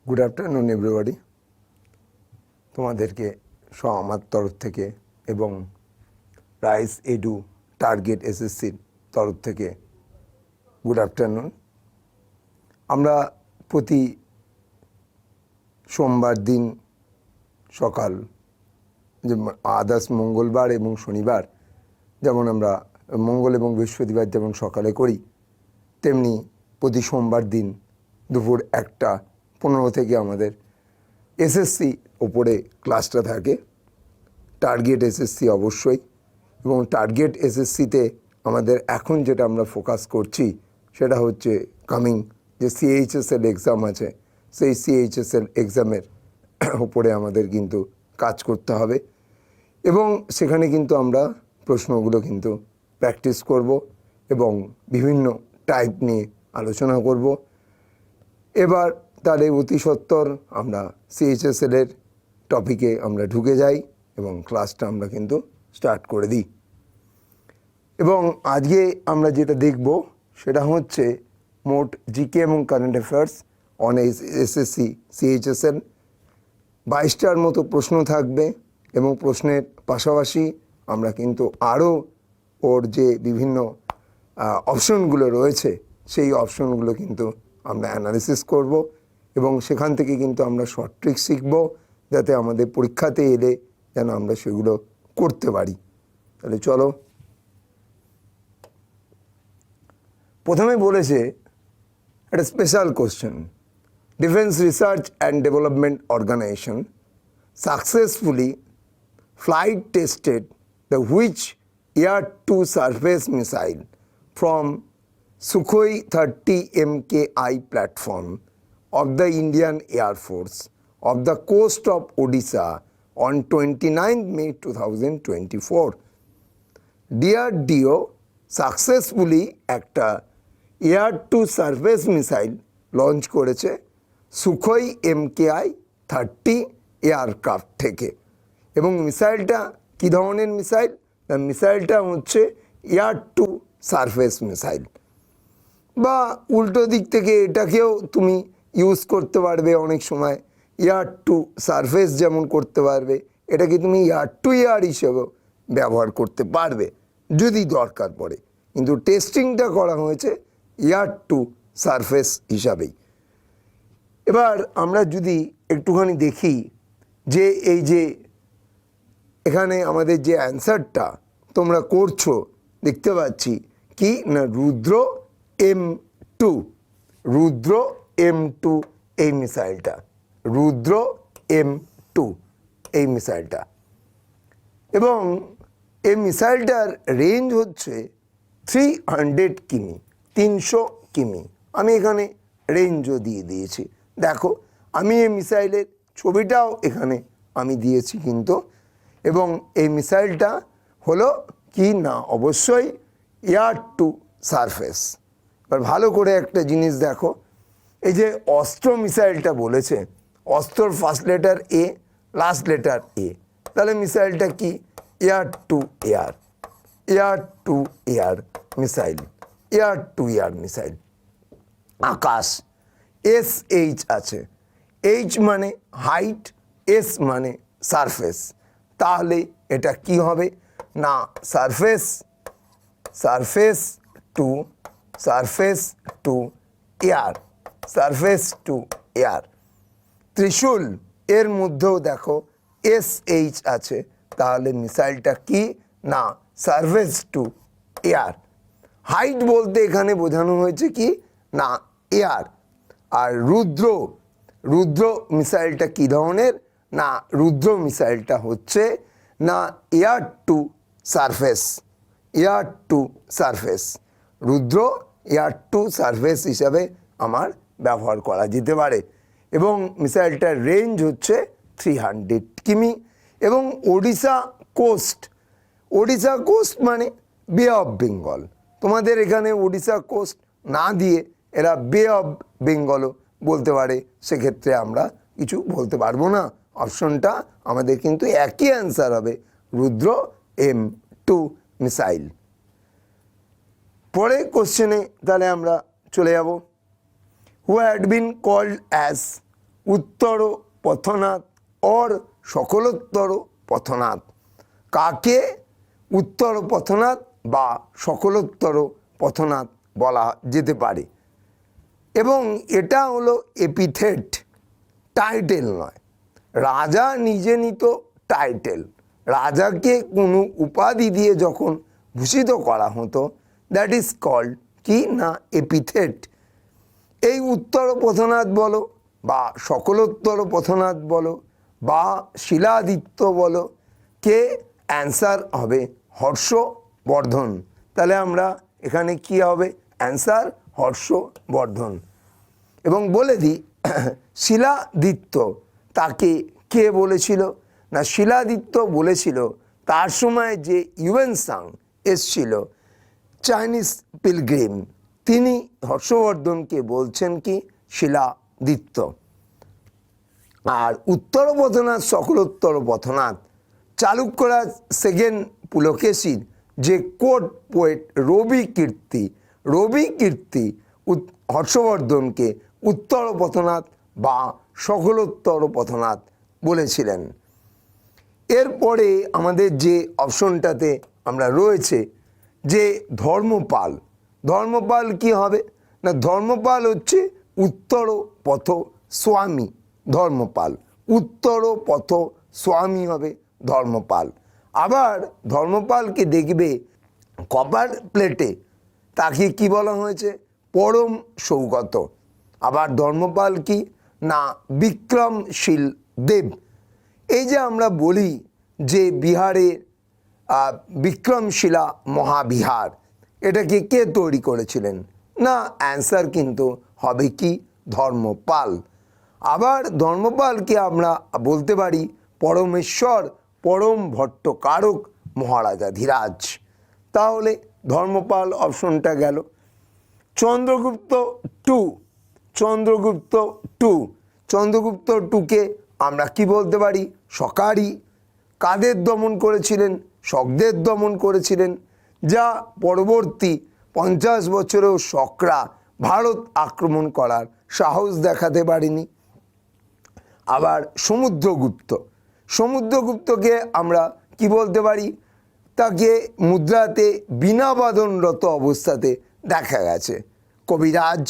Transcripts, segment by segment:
Good afternoon everybody. তোমাদেরকে আমার তরফ থেকে এবং রাইস এডু টার্গেট এসএসসির তরফ থেকে গুড আফটারনুন। আমরা প্রতি সোমবার দিন সকাল, যে আদার্স মঙ্গলবার এবং শনিবার যেমন আমরা মঙ্গল এবং বৃহস্পতিবার যেমন সকালে করি, তেমনি প্রতি সোমবার দিন দুপুর 1:15 থেকে আমাদের এসএসসি ওপরে ক্লাসটা থাকে। টার্গেট এসএসসি অবশ্যই, এবং টার্গেট এসএসসিতে আমাদের এখন যেটা আমরা ফোকাস করছি সেটা হচ্ছে কামিং যে সিএইচএসএল এক্সাম আছে, সেই সিএইচএসএল এক্সামের ওপরে আমাদের কিন্তু কাজ করতে হবে এবং সেখানে কিন্তু আমরা প্রশ্নগুলো কিন্তু প্র্যাকটিস করব এবং বিভিন্ন টাইপ নিয়ে আলোচনা করব। এবার তাহলে অতি সত্বর আমরা সিএইচএসএলের টপিকে আমরা ঢুকে যাই এবং ক্লাসটা আমরা কিন্তু স্টার্ট করে দিই। এবং আজকে আমরা যেটা দেখব সেটা হচ্ছে মোট জিকে এবং current affairs on SSC CHSL. 22টার মতো প্রশ্ন থাকবে এবং প্রশ্নের পাশাপাশি আমরা কিন্তু আরও ওর যে বিভিন্ন অপশনগুলো রয়েছে সেই অপশনগুলো কিন্তু আমরা অ্যানালিসিস করব এবং সেখান থেকে কিন্তু আমরা শর্ট ট্রিক শিখব, যাতে আমাদের পরীক্ষাতে এলে যেন আমরা সেগুলো করতে পারি। তাহলে চলো, প্রথমে বলেছে একটা special question. Defence research and development organisation successfully flight tested the which air-to surface missile from Sukhoi 30 MKI platform of the Indian Air Force of the coast of Odisha on 29 May 2024. DRDO successfully একটা air-to surface missile launch করেছে Sukhoi MKI 30 aircraft থেকে। এবং মিসাইলটা কী ধরনের missile? না, মিসাইলটা হচ্ছে air to surface missile, বা উল্টো দিক থেকে এটাকেও তুমি ইউজ করতে পারবে অনেক সময়। এয়ার টু সারফেস যেমন করতে পারবে, এটাকে তুমি এয়ার টু এয়ার হিসেবেও ব্যবহার করতে পারবে যদি দরকার পড়ে, কিন্তু টেস্টিংটা করা হয়েছে এয়ার টু সারফেস হিসাবেই। এবার আমরা যদি একটুখানি দেখি যে এই যে এখানে আমাদের যে অ্যান্সারটা তোমরা করছো দেখতে পাচ্ছি কি না, রুদ্র M2, রুদ্র M2 এই মিসাইলটা, রুদ্র M2 এই মিসাইলটা। এবং এই মিসাইলটার রেঞ্জ হচ্ছে 300 কিমি, 300 কিমি। আমি এখানে রেঞ্জও দিয়ে দিয়েছি, দেখো আমি এই মিসাইলের ছবিটাও এখানে আমি দিয়েছি কিন্তু। এবং এই মিসাইলটা হলো কি না, অবশ্যই এয়ার টু সারফেস। এবার ভালো করে একটা জিনিস দেখো, এই যে অস্ত্র মিসাইলটা বলেছে, অস্ত্রর ফার্স্ট লেটার এ, লাস্ট লেটার এ, তাহলে মিসাইলটা কি air two air, air two air missile, air two air missile. আকাশ, SH আছে, H মানে হাইট, S মানে সারফেস, তাহলে এটা কি হবে না, surface, surface two, surface two air, surface two air. ত্রিশূল, এর মধ্যেও দেখো SH আছে, তাহলে মিসাইলটা কি না, সারফেস টু এয়ার। হাইট বলতে এখানে বোঝানো হয়েছে কি না, এয়ার। আর রুদ্র, রুদ্র মিসাইলটা কী ধরনের না, রুদ্র মিসাইলটা হচ্ছে না air to surface, air to surface. Rudra air to surface হিসাবে আমার ব্যবহার করা যেতে পারে। এবং মিসাইলটার রেঞ্জ হচ্ছে 300 কিমি। এবং ওড়িশা কোস্ট, ওড়িশা কোস্ট মানে বে অফ বেঙ্গল। তোমাদের এখানে ওড়িশা কোস্ট না দিয়ে এরা বে অফ বেঙ্গলও বলতে পারে, সেক্ষেত্রে আমরা কিছু বলতে পারবো না। অপশনটা আমাদের কিন্তু একই অ্যান্সার হবে, রুদ্র M2 মিসাইল। পরে কোশ্চেনে তাহলে আমরা চলে যাব। Who had been called as উত্তর পথনাথ অর সকলোত্তর পথনাথ। কাকে উত্তর পথনাথ বা সকলোত্তর পথনাথ বলা যেতে পারে? এবং এটা হলো এপিথেট, টাইটেল নয়। রাজা নিজে নিত টাইটেল। রাজাকে কোনো উপাধি দিয়ে যখন ভূষিত করা হতো, দ্যাট ইজ কল্ড কি না এপিথেট। এই উত্তর পথনাথ বলো বা সকলোত্তর পথনাথ বলো বা শিলাদিত্য বলো, কে অ্যান্সার হবে হর্ষবর্ধন। তাহলে আমরা এখানে কি হবে? অ্যান্সার হর্ষবর্ধন। এবং বলে দিই শিলাদিত্য তাকে কে বলেছিল না, শিলাদিত্য বলেছিল তার সময় যে ইউয়েনসাং এসছিল চাইনিজ পিলগ্রিম, তিনি হর্ষবর্ধনকে বলছেন কি শিলাদিত্য। আর উত্তর পথনাথ সকলোত্তর পথনাথ চালুক্যরাজ সেকেন্ড পুলকেশীর যে কোর্ট পোয়েট রবি কীর্তি হর্ষবর্ধনকে উত্তর পথনাথ বা সকলোত্তর পথনাথ বলেছিলেন। এরপরে আমাদের যে অপশনটাতে আমরা রয়েছে যে ধর্মপাল। ধর্মপাল কি হবে না, ধর্মপাল হচ্ছে উত্তর পথ স্বামী। ধর্মপাল উত্তর পথ স্বামী হবে ধর্মপাল। আবার ধর্মপালকে দেখবে কপার প্লেটে, তাকে কি বলা হয়েছে? পরম সৌগত। আবার ধর্মপাল কি না বিক্রমশীল দেব। এই যে আমরা বলি যে বিহারে বিক্রমশিলা মহাবিহার, এটাকে কে তৈরি করেছিলেন? না, অ্যান্সার কিন্তু হবে কি ধর্মপাল। আবার ধর্মপালকে আমরা বলতে পারি পরমেশ্বর পরম ভট্টকারক মহারাজাধিরাজ। তাহলে ধর্মপাল অপশনটা গেল। চন্দ্রগুপ্ত টুকে আমরা কি বলতে পারি? শকারি। কাদের দমন করেছিলেন? শকদের দমন করেছিলেন, যা পরবর্তী 50 বছরেও শকরা ভারত আক্রমণ করার সাহস দেখাতে পারেনি। আবার সমুদ্রগুপ্তকে আমরা কি বলতে পারি? তাকে মুদ্রাতে বীণাবাদনরত অবস্থাতে দেখা গেছে কবিরাজ।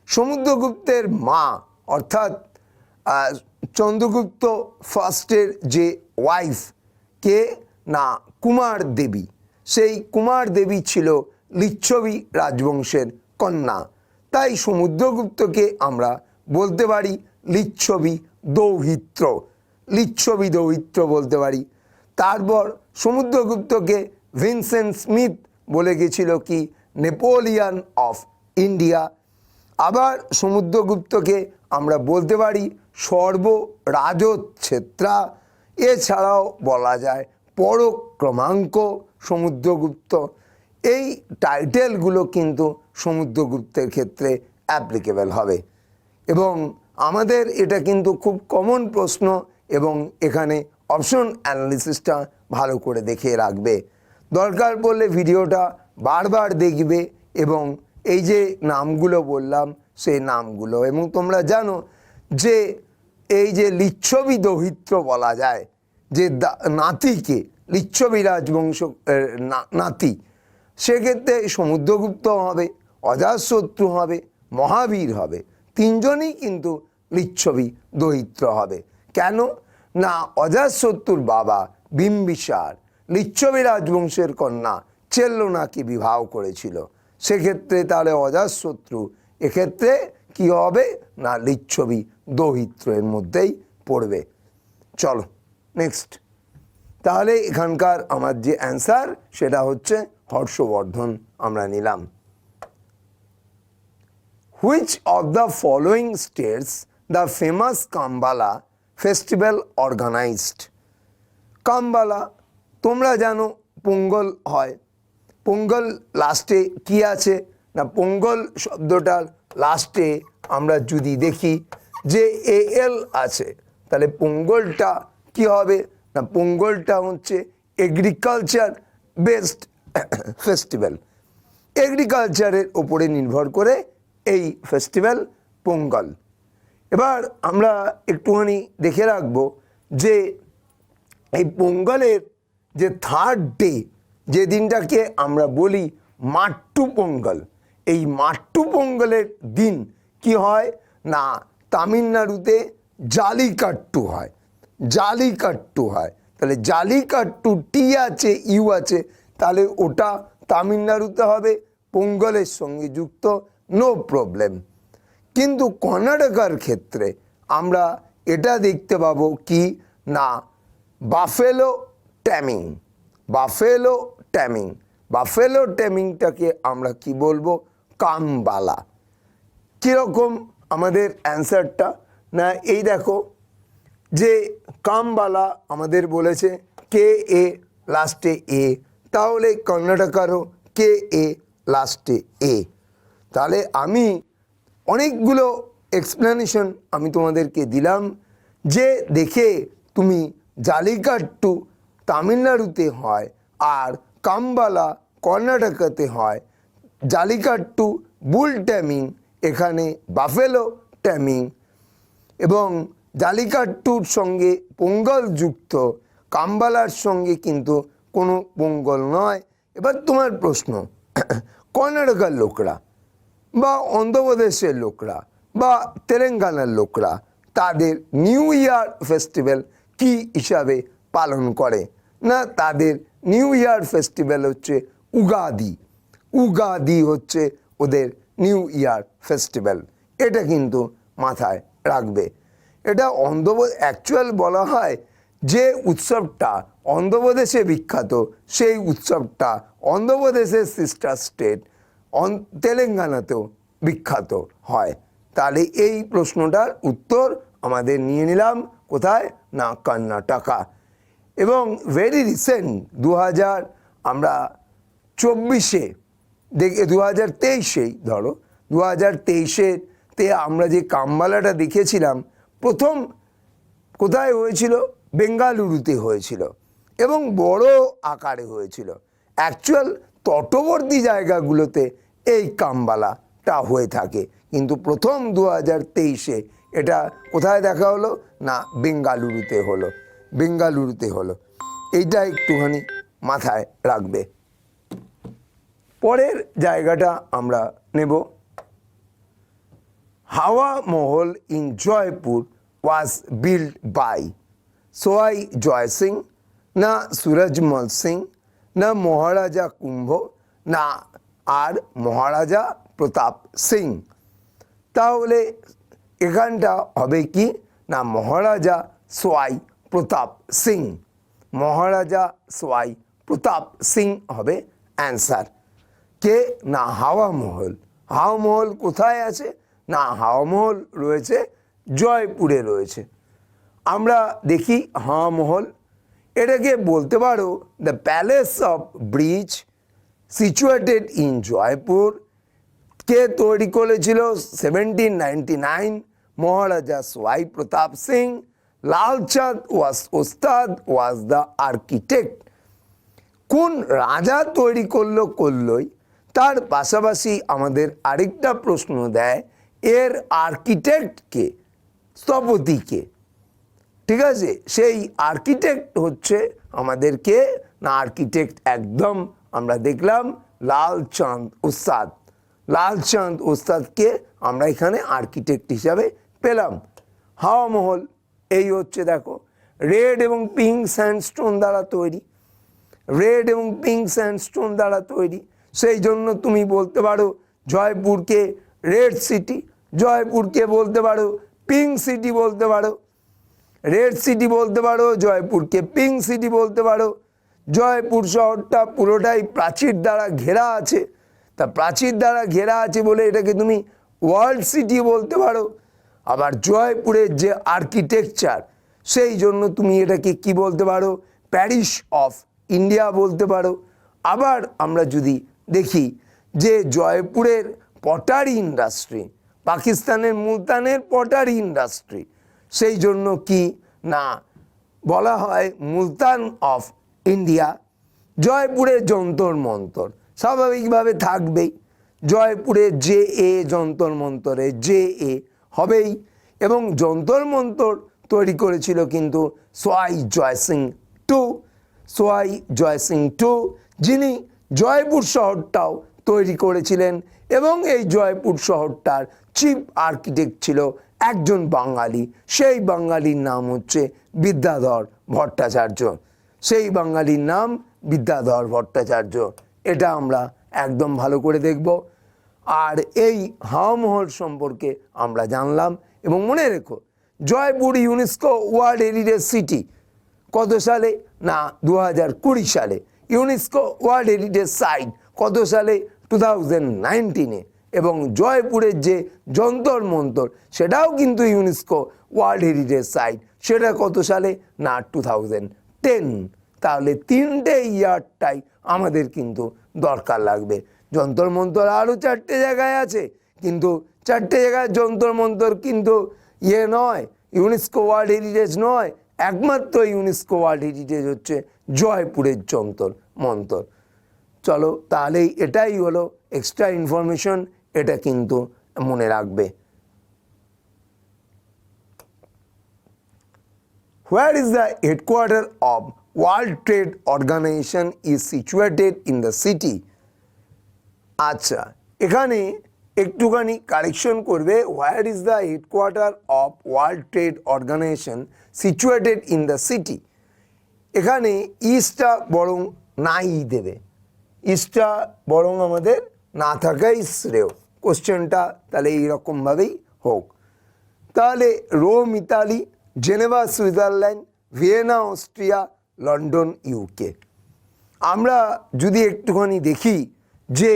সমুদ্রগুপ্তের মা অর্থাৎ চন্দ্রগুপ্ত ফার্স্টের যে ওয়াইফ কে না কুমার দেবী, সেই কুমার দেবী ছিল লিচ্ছবি রাজবংশের কন্যা। তাই সমুদ্রগুপ্তকে আমরা বলতে পারি লিচ্ছবি দৌহিত্র বলতে পারি। তারপর সমুদ্রগুপ্তকে ভিনসেন্ট স্মিথ বলে গেছিল কি নেপোলিয়ান অফ ইন্ডিয়া। আবার সমুদ্রগুপ্তকে আমরা বলতে পারি সর্বরাজচ্ছেত্রা। এছাড়াও বলা যায় পরক্রমাঙ্ক সমুদ্রগুপ্ত। এই টাইটেলগুলো কিন্তু সমুদ্রগুপ্তের ক্ষেত্রে অ্যাপ্লিকেবল হবে। এবং আমাদের এটা কিন্তু খুব কমন প্রশ্ন, এবং এখানে অপশন অ্যানালিসিসটা ভালো করে দেখে রাখবে। দরকার পড়লে ভিডিওটা বারবার দেখবে এবং এই যে নামগুলো বললাম সেই নামগুলো, এবং তোমরা জানো যে এই যে লিচ্ছবি দৌহিত্র বলা যায়, যে নাতিকে লিচ্ছবি রাজবংশ নাতি, সেক্ষেত্রে সমুদ্রগুপ্ত হবে, অজাতশত্রু হবে, মহাবীর হবে। তিনজনই কিন্তু লিচ্ছবি দৌহিত্র হবে। কেন না অজাতশত্রুর বাবা বিম্বিসার লিচ্ছবি রাজবংশের কন্যা চেল্লনাকে বিবাহ করেছিল। সেক্ষেত্রে তাহলে অজাতশত্রু এক্ষেত্রে কি হবে না লিচ্ছবি দৌহিত্রের মধ্যেই পড়বে। চলো নেক্সট। তাহলে এখানকার আমার যে অ্যান্সার সেটা হচ্ছে হর্ষবর্ধন আমরা নিলাম। Which of the following states the famous Kambala festival organized? Kambala তোমরা জানো পোঙ্গল হয়। পোঙ্গল লাস্টে কি আছে না, পোঙ্গল শব্দটার লাস্টে আমরা যদি দেখি যে এল আছে, তাহলে পোঙ্গলটা কি হবে না, পোঙ্গলটা হচ্ছে এগ্রিকালচার বেসড ফেস্টিভ্যাল। এগ্রিকালচারের ওপরে নির্ভর করে এই ফেস্টিভ্যাল পোঙ্গল। এবার আমরা একটুখানি দেখে রাখবো যে এই পোঙ্গলের যে থার্ড ডে, যে দিনটাকে আমরা বলি মাট্টু পোঙ্গল, এই মাট্টু পোঙ্গলের দিন কি হয় না তামিলনাড়ুতে জালিকাট্টু হয়। জালিকাট্টু হয়, তাহলে জালিকাট্টু টি আছে ইউ আছে, তাহলে ওটা তামিলনাড়ুতে হবে, পোঙ্গলের সঙ্গে যুক্ত, নো প্রবলেম। কিন্তু কর্ণাটকার ক্ষেত্রে আমরা এটা দেখতে পাবো কি না বাফেলো ট্যামিং। বাফেলো ট্যামিং, বাফেলো ট্যামিংটাকে আমরা কি বলবো কামবালা। কীরকম আমাদের অ্যান্সারটা না এই দেখো যে কামবালা আমাদের বলেছে কে এ লাস্টে এ, তাহলে কর্ণাটকারও কে এ লাস্টে এ। তাহলে আমি অনেকগুলো এক্সপ্লেনেশন আমি তোমাদেরকে দিলাম যে দেখে তুমি জালিকাট্টু তামিলনাড়ুতে হয় আর কামবালা কর্ণাটকাতে হয়, জালিকাট্টু বুল ট্যামিং এখানে বাফেলো ট্যামিং, এবং জালিকাট্টুর সঙ্গে পোঙ্গল যুক্ত, কামবালার সঙ্গে কিন্তু কোনো পোঙ্গল নয়। এবার তোমার প্রশ্ন, কর্ণাটকার লোকরা বা অন্ধ্রপ্রদেশের লোকরা বা তেলেঙ্গানার লোকরা তাদের নিউ ইয়ার ফেস্টিভ্যাল কি হিসাবে পালন করে না তাদের নিউ ইয়ার ফেস্টিভ্যাল হচ্ছে উগাদি। উগাদি হচ্ছে ওদের নিউ ইয়ার ফেস্টিভ্যাল, এটা কিন্তু মাথায় রাখবে। এটা অ্যাকচুয়াল বলা হয় যে উৎসবটা অন্ধ্রপ্রদেশে বিখ্যাত, সেই উৎসবটা অন্ধ্রপ্রদেশের সিস্টার স্টেট তেলেঙ্গানাতেও বিখ্যাত হয়। তাহলে এই প্রশ্নটার উত্তর আমাদের নিয়ে নিলাম কোথায় না কর্ণাটকা। এবং ভেরি রিসেন্ট 2024 দেখে 2023 ধরো 2023-তে আমরা যে কামবালাটা দেখেছিলাম প্রথম কোথায় হয়েছিল, বেঙ্গালুরুতে হয়েছিল এবং বড় আকারে হয়েছিল। অ্যাকচুয়াল তটবর্তী জায়গাগুলোতে এই কামবালাটা হয়ে থাকে, কিন্তু প্রথম 2023-এ এটা কোথায় দেখা হলো না বেঙ্গালুরুতে হলো, বেঙ্গালুরুতে হলো। এইটা একটুখানি মাথায় রাখবে। পরের জায়গাটা আমরা নেব, Hawa Mahal in Jaipur was build by Sawai Jai Singh, না সুরজমল সিং, না মহারাজা কুম্ভ, না আর মহারাজা প্রতাপ সিং। তাহলে এখানটা হবে কি না মহারাজা সোয়াই প্রতাপ সিং। মহারাজা সোয়াই প্রতাপ সিং হবে অ্যান্সার। কে না হাওয়া মহল। হাওয়া মহল কোথায় আছে না হাওয়া মহল রয়েছে জয়পুরে রয়েছে। আমরা দেখি হাওয়া মহল, এটাকে বলতে পারো the palace of breeze situated in Jaipur. কে তৈরি করেছিল 1799 মহারাজা সোয়াই প্রতাপ সিং। লালচাঁদ ওস্তাদ ওয়াজ দ্য আর্কিটেক্ট। কোন রাজা তৈরি করলোই, তার পাশাপাশি আমাদের আরেকটা প্রশ্ন দেয় এর আর্কিটেক্টকে, স্থপতিকে। ঠিক আছে, সেই আর্কিটেক্ট হচ্ছে আমাদেরকে না আর্কিটেক্ট একদম আমরা দেখলাম লালচাঁদ ওস্তাদ। লালচাঁদ ওস্তাদকে আমরা এখানে আর্কিটেক্ট হিসাবে পেলাম। হাওয়া মহল এই হচ্ছে দেখো রেড এবং পিঙ্ক স্যান্ডস্টোন দ্বারা তৈরি, রেড এবং পিঙ্ক স্যান্ডস্টোন দ্বারা তৈরি। সেই জন্য তুমি বলতে পারো জয়পুরকে রেড সিটি, জয়পুরকে বলতে পারো পিঙ্ক সিটি বলতে পারো, রেড সিটি বলতে পারো, জয়পুরকে পিঙ্ক সিটি বলতে পারো। জয়পুর শহরটা পুরোটাই প্রাচীর দ্বারা ঘেরা আছে, তা প্রাচীর দ্বারা ঘেরা আছে বলে এটাকে তুমি ওয়ার্ল্ড সিটি বলতে পারো। আবার জয়পুরের যে আর্কিটেকচার, সেই জন্য তুমি এটাকে কি বলতে পারো প্যারিস অফ ইন্ডিয়া বলতে পারো। আবার আমরা যদি দেখি যে জয়পুরের পটারি ইন্ডাস্ট্রি, পাকিস্তানের মুলতানের পটারি ইন্ডাস্ট্রি, সেই জন্য কি না বলা হয় মুলতান অফ ইন্ডিয়া। জয়পুরের যন্তর মন্তর স্বাভাবিকভাবে থাকবেই, জয়পুরের যে এ যন্তর মন্তরে যে এ হবেই। এবং যন্তর মন্তর তৈরি করেছিল কিন্তু সোয়াই জয়সিং টু, যিনি জয়পুর শহরটাও তৈরি করেছিলেন এবং এই জয়পুর শহরটার চিফ আর্কিটেক্ট ছিল একজন বাঙালি। সেই বাঙালির নাম হচ্ছে বিদ্যাধর ভট্টাচার্য। এটা আমরা একদম ভালো করে দেখব। আর এই হাওয়া মহল সম্পর্কে আমরা জানলাম। এবং মনে রেখো, Jaipur UNESCO world heritage city কত সালে? না 2020 সালে। ইউনেস্কো ওয়ার্ল্ড হেরিটেজ সাইট কত সালে? 2019-এ। এবং জয়পুরের যে যন্তর মন্তর সেটাও কিন্তু ইউনেস্কো ওয়ার্ল্ড হেরিটেজ সাইট, সেটা কত সালে? না 2010। তাহলে 3টে ইয়ারটাই আমাদের কিন্তু দরকার লাগবে। যন্তর মন্তর আরও 4টে জায়গায় আছে, কিন্তু 4টে জায়গায় যন্তর মন্তর কিন্তু নয়, ইউনেস্কো ওয়ার্ল্ড হেরিটেজ নয়। একমাত্র ইউনেস্কো ওয়ার্ল্ড হেরিটেজ হচ্ছে জয়পুরের যন্তর মন্তর। চলো, তাহলেই এটাই হলো এক্সট্রা ইনফরমেশন, এটা কিন্তু মনে রাখবে। Where is the headquarters of World Trade Organization is situated in the city? আচ্ছা, এখানে একটুখানি কারেকশন করবে। Where is the headquarters of World Trade Organization situated in the city? এখানে ইস্টটা বরং নাই দেবে, ইস্টটা বরং আমাদের না থাকাই শ্রেয়। কোশ্চেনটা তাহলে এইরকমভাবেই হোক। তাহলে Rome Italy, Geneva Switzerland, Vienna Austria, London UK. আমরা যদি একটুখানি দেখি যে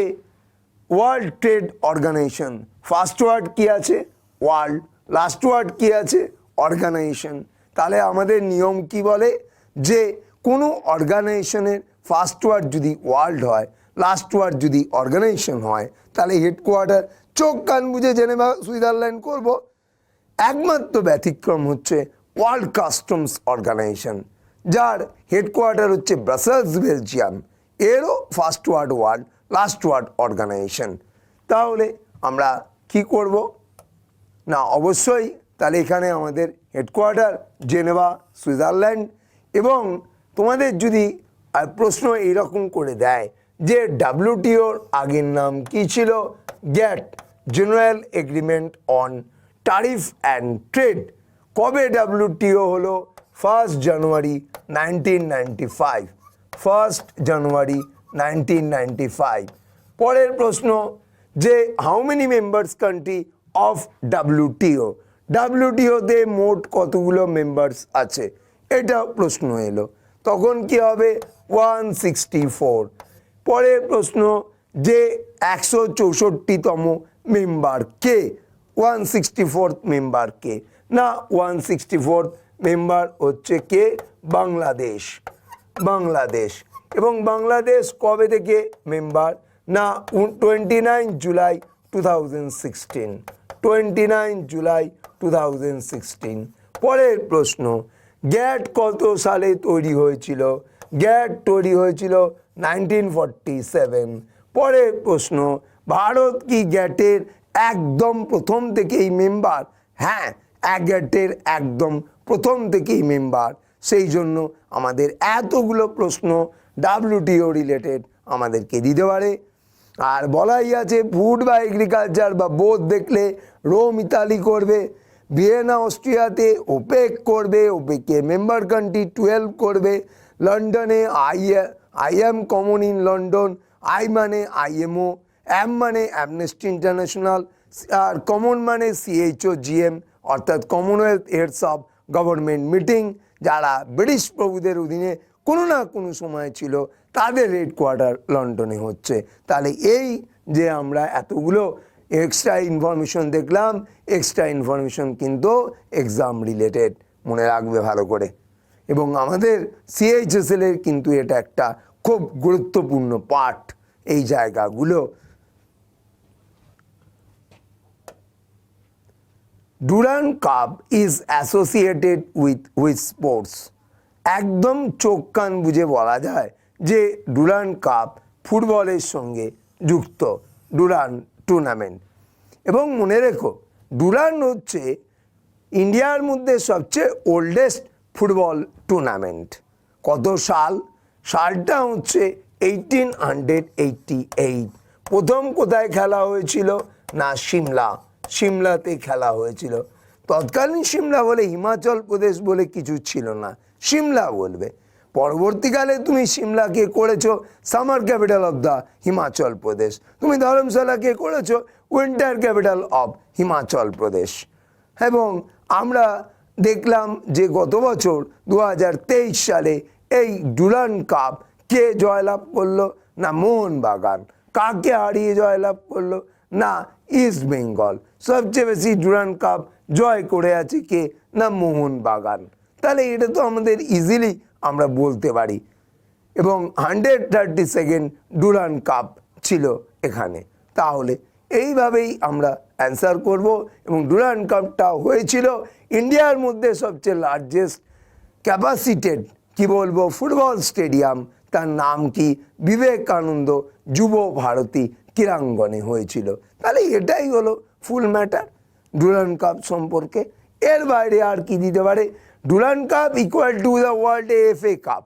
world trade organisation, first word কী আছে? ওয়ার্ল্ড। লাস্ট ওয়ার্ড কী আছে? অর্গানাইজেশন। তাহলে আমাদের নিয়ম কি বলে যে কোনো অর্গানাইজেশনের ফার্স্ট ওয়ার্ড যদি ওয়ার্ল্ড হয়, লাস্ট ওয়ার্ড যদি অর্গানাইজেশন হয়, তাহলে হেডকোয়ার্টার চোখ কান বুঝে জেনেভা সুইজারল্যান্ড করব। একমাত্র ব্যতিক্রম হচ্ছে ওয়ার্ল্ড কাস্টমস অর্গানাইজেশন, যার হেডকোয়ার্টার হচ্ছে ব্রাসেলস বেলজিয়াম। এরও first word world, last word organisation. তাহলে আমরা কি করব? না অবশ্যই তাহলে এখানে আমাদের হেডকোয়ার্টার জেনেভা সুইজারল্যান্ড। এবং তোমাদের যদি প্রশ্ন এইরকম করে দেয় যে WTOর আগের নাম কি ছিল? GATT, general agreement on tariff and trade. কবে WTO হলো? 1 জানুয়ারি 1995। 1 জানুয়ারি 1995। পরের প্রশ্ন যে how many members country of WTO? WTOতে মোট কতগুলো মেম্বার্স আছে? এটা প্রশ্ন এলো, তখন কি হবে? 164। পরের প্রশ্ন যে 164তম মেম্বার কে? 164th মেম্বার কে? না 164th মেম্বার হচ্ছে কে? বাংলাদেশ। এবং বাংলাদেশ কবে থেকে মেম্বার? না 29 জুলাই 2016। 29 জুলাই 2016। পরের প্রশ্ন গ্যাট কত সালে তৈরি হয়েছিল? গ্যাট তৈরি হয়েছিল 1947। পরের প্রশ্ন ভারত কি গ্যাটের একদম প্রথম থেকেই মেম্বার? হ্যাঁ, গ্যাটের একদম প্রথম থেকেই মেম্বার। সেই জন্য আমাদের এতগুলো প্রশ্ন WTO রিলেটেড আমাদেরকে দিতে পারে। আর বলাই আছে ফুড বা এগ্রিকালচার বা বোধ দেখলে রোম ইতালি করবে, ভিয়েনা অস্ট্রিয়াতে ওপেক করবে, ওপেকে মেম্বার কান্ট্রি 12 করবে, লন্ডনে IM common in London, I মানে IMO, M মানে অ্যামনেস্টি ইন্টারন্যাশনাল, আর কমন মানে CHOGM অর্থাৎ Commonwealth heads of government meeting, যারা ব্রিটিশ প্রভুদের অধীনে কোনো না কোনো সময় ছিল, তাদের হেডকোয়ার্টার লন্ডনে হচ্ছে। তাহলে এই যে আমরা এতগুলো এক্সট্রা ইনফরমেশন দেখলাম, এক্সট্রা ইনফরমেশন কিন্তু এক্সাম রিলেটেড, মনে রাখবে ভালো করে। এবং আমাদের CHSL এর কিন্তু এটা একটা খুব গুরুত্বপূর্ণ পার্ট, এই জায়গাগুলো। Durand cup is associated with sports. একদম চোখ কান বুঝে বলা যায় যে ডুরান্ড কাপ ফুটবলের সঙ্গে যুক্ত, ডুরান্ড টুর্নামেন্ট। এবং মনে রেখো ডুরান্ড হচ্ছে ইন্ডিয়ার মধ্যে সবচেয়ে ওল্ডেস্ট ফুটবল টুর্নামেন্ট। কত সাল? সালটা হচ্ছে 1888। প্রথম কোথায় খেলা হয়েছিল? না, সিমলাতে খেলা হয়েছিল। তৎকালীন সিমলা বলে হিমাচল প্রদেশ বলে কিছু ছিল না, সিমলা বলবে। পরবর্তীকালে তুমি সিমলাকে করেছো summer capital of the Himachal Pradesh, তুমি ধর্মশালাকে করেছো winter capital of Himachal Pradesh. এবং আমরা দেখলাম যে গত বছর 2023 সালে এই ডুরান্ড কাপ কে জয়লাভ করলো? না, মোহনবাগান। কাকে হারিয়ে জয়লাভ করলো? না, ইস্ট বেঙ্গল। সবচেয়ে বেশি ডুরান্ড কাপ জয় করে আছে কে? না, মোহনবাগান। তাহলে এটা তো আমাদের ইজিলি আমরা বলতে পারি। এবং 132nd ডুরান্ড কাপ ছিল এখানে। তাহলে এইভাবেই আমরা অ্যান্সার করব। এবং ডুরান্ড কাপটা হয়েছিল ইন্ডিয়ার মধ্যে সবচেয়ে লার্জেস্ট ক্যাপাসিটেড কি বলবো ফুটবল স্টেডিয়াম, তার নাম কি? বিবেকানন্দ যুব ভারতী ক্রীড়াঙ্গনে হয়েছিল। তাহলে এটাই হলো ফুল ম্যাটার ডুরান্ড কাপ সম্পর্কে। এর বাইরে আর কি দিতে পারে? Durand cup equal to the world FA cup.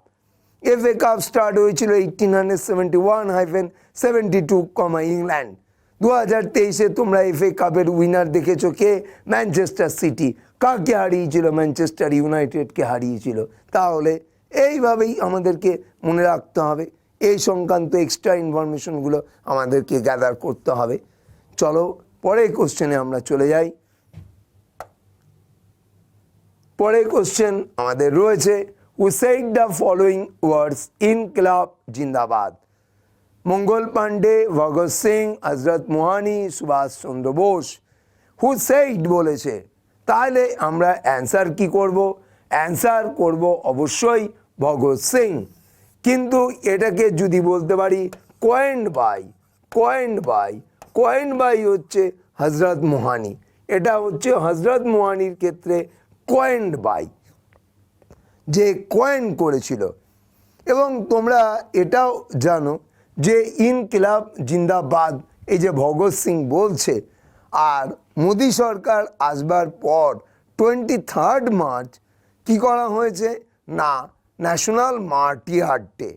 FA cup start হয়েছিল 1871-72, ইংল্যান্ড। 2023-এ তোমরা এফএ কাপের উইনার দেখেছো কে? Manchester city. কাকে হারিয়েছিল? ম্যানচেস্টার ইউনাইটেডকে হারিয়েছিল। তাহলে এইভাবেই আমাদেরকে মনে রাখতে হবে, এই সংক্রান্ত এক্সট্রা ইনফরমেশনগুলো আমাদেরকে গ্যাদার করতে হবে। চলো পরের কোশ্চেনে আমরা চলে যাই। পরের কোশ্চেন আমাদের রয়েছে, who said the following words Inquilab Zindabad? Mangal Pandey, Bhagat Singh, Hasrat Mohani, Subhash Chandra Bose. Who said বলেছে, তাহলে আমরা অ্যান্সার কি করব? অ্যান্সার করব অবশ্যই ভগৎ সিং। কিন্তু এটাকে যদি বলতে পারি কয়েন্ড বাই হচ্ছে হজরত মোহানি। এটা হচ্ছে হজরত মোহানির ক্ষেত্রে কয়েন্ড বাই, যে কয়েন করেছিল। এবং তোমরা এটাও জানো যে ইনকিলাব জিন্দাবাদ এই যে ভগৎ সিং বলছে, আর মোদি সরকার আসবার পর 23 মার্চ কি করা হয়েছে? না, ন্যাশনাল মার্টিয়ার ডে।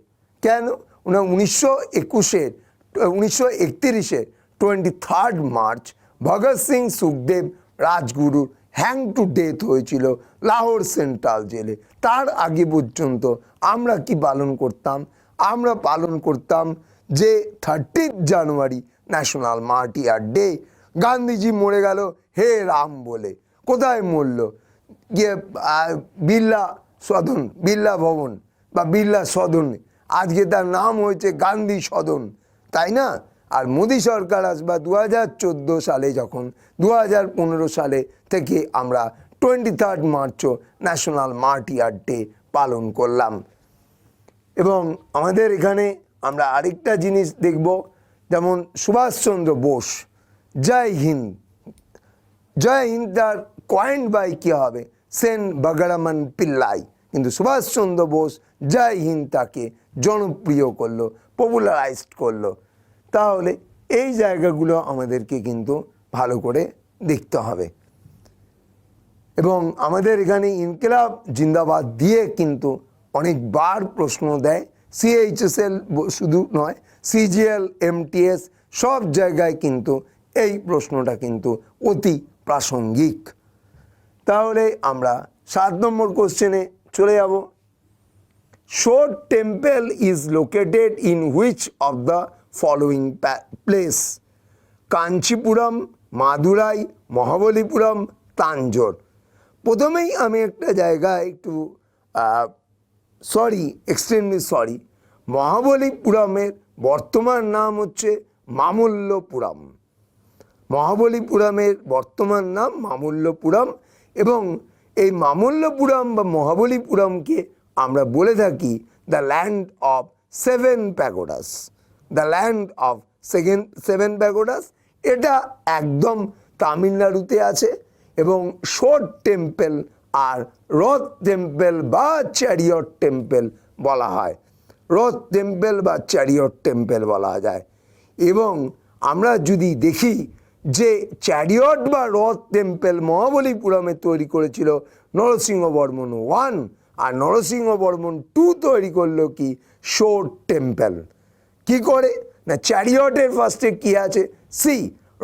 কেন? 1931-এর 23 মার্চ ভগৎ সিং সুখদেব রাজগুরুর হ্যাং টু ডেথ হয়েছিল লাহোর সেন্ট্রাল জেলে। তার আগে পর্যন্ত আমরা কি পালন করতাম? আমরা পালন করতাম যে 30 জানুয়ারি ন্যাশনাল মার্টিয়ার ডে। গান্ধীজি মরে গেল হে রাম বলে। কোথায় মরল? গিয়ে বিড়লা ভবন বা বিড়লা সদন, আজকে তার নাম হয়েছে গান্ধী সদন, তাই না? আর মোদি সরকার আসবা 2014 সালে, যখন 2015 সালে থেকে আমরা 23 মার্চও ন্যাশনাল মার্টিয়ার ডে পালন করলাম। এবং আমাদের এখানে আমরা আরেকটা জিনিস দেখব, যেমন সুভাষচন্দ্র বোস, জয় হিন্দ। জয় হিন্দ তার কয়েন্ড বাই কী হবে? সেন বগড়ামন পিল্লাই। কিন্তু সুভাষচন্দ্র বোস জয় হিন্দ তাকে জনপ্রিয় করলো, পপুলারাইজড করলো। তাহলে এই জায়গাগুলো আমাদেরকে কিন্তু ভালো করে দেখতে হবে। এবং আমাদের এখানে ইনকিলাব জিন্দাবাদ দিয়ে কিন্তু অনেকবার প্রশ্ন দেয়। CHSL শুধু নয়, CGL, MTS সব জায়গায় কিন্তু এই প্রশ্নটা কিন্তু অতি প্রাসঙ্গিক। তাহলে আমরা 7 নম্বর কোশ্চেনে চলে যাব। শোর temple is located in which of the following place? Kanchipuram, Madurai, Mahabalipuram, Tanjore. প্রথমেই আমি একটা জায়গায় একটু এক্সট্রিমলি সরি, মহাবলীপুরমের বর্তমান নাম হচ্ছে মামল্লপুরম। মহাবলীপুরমের বর্তমান নাম মামল্লপুরম। এবং এই মামল্লপুরম বা মহাবলীপুরমকে আমরা বলে থাকি the land of 7 pagodas. The land of 7 pagodas, এটা একদম তামিলনাড়ুতে আছে। এবং শোর টেম্পল আর রথ টেম্পল বা চ্যারিয়ট টেম্পল বলা হয়। রথ টেম্পল বা চ্যারিয়ট টেম্পল বলা যায়। এবং আমরা যদি দেখি যে চ্যারিয়ট বা রথ টেম্পেল মহাবলীপুরমে তৈরি করেছিল নরসিংহ বর্মন 1, আর নরসিংহ বর্মন 2 তৈরি করলো কি শোর টেম্পল। কি করে না, চ্যারিয়টের ফার্স্টে কি আছে সি,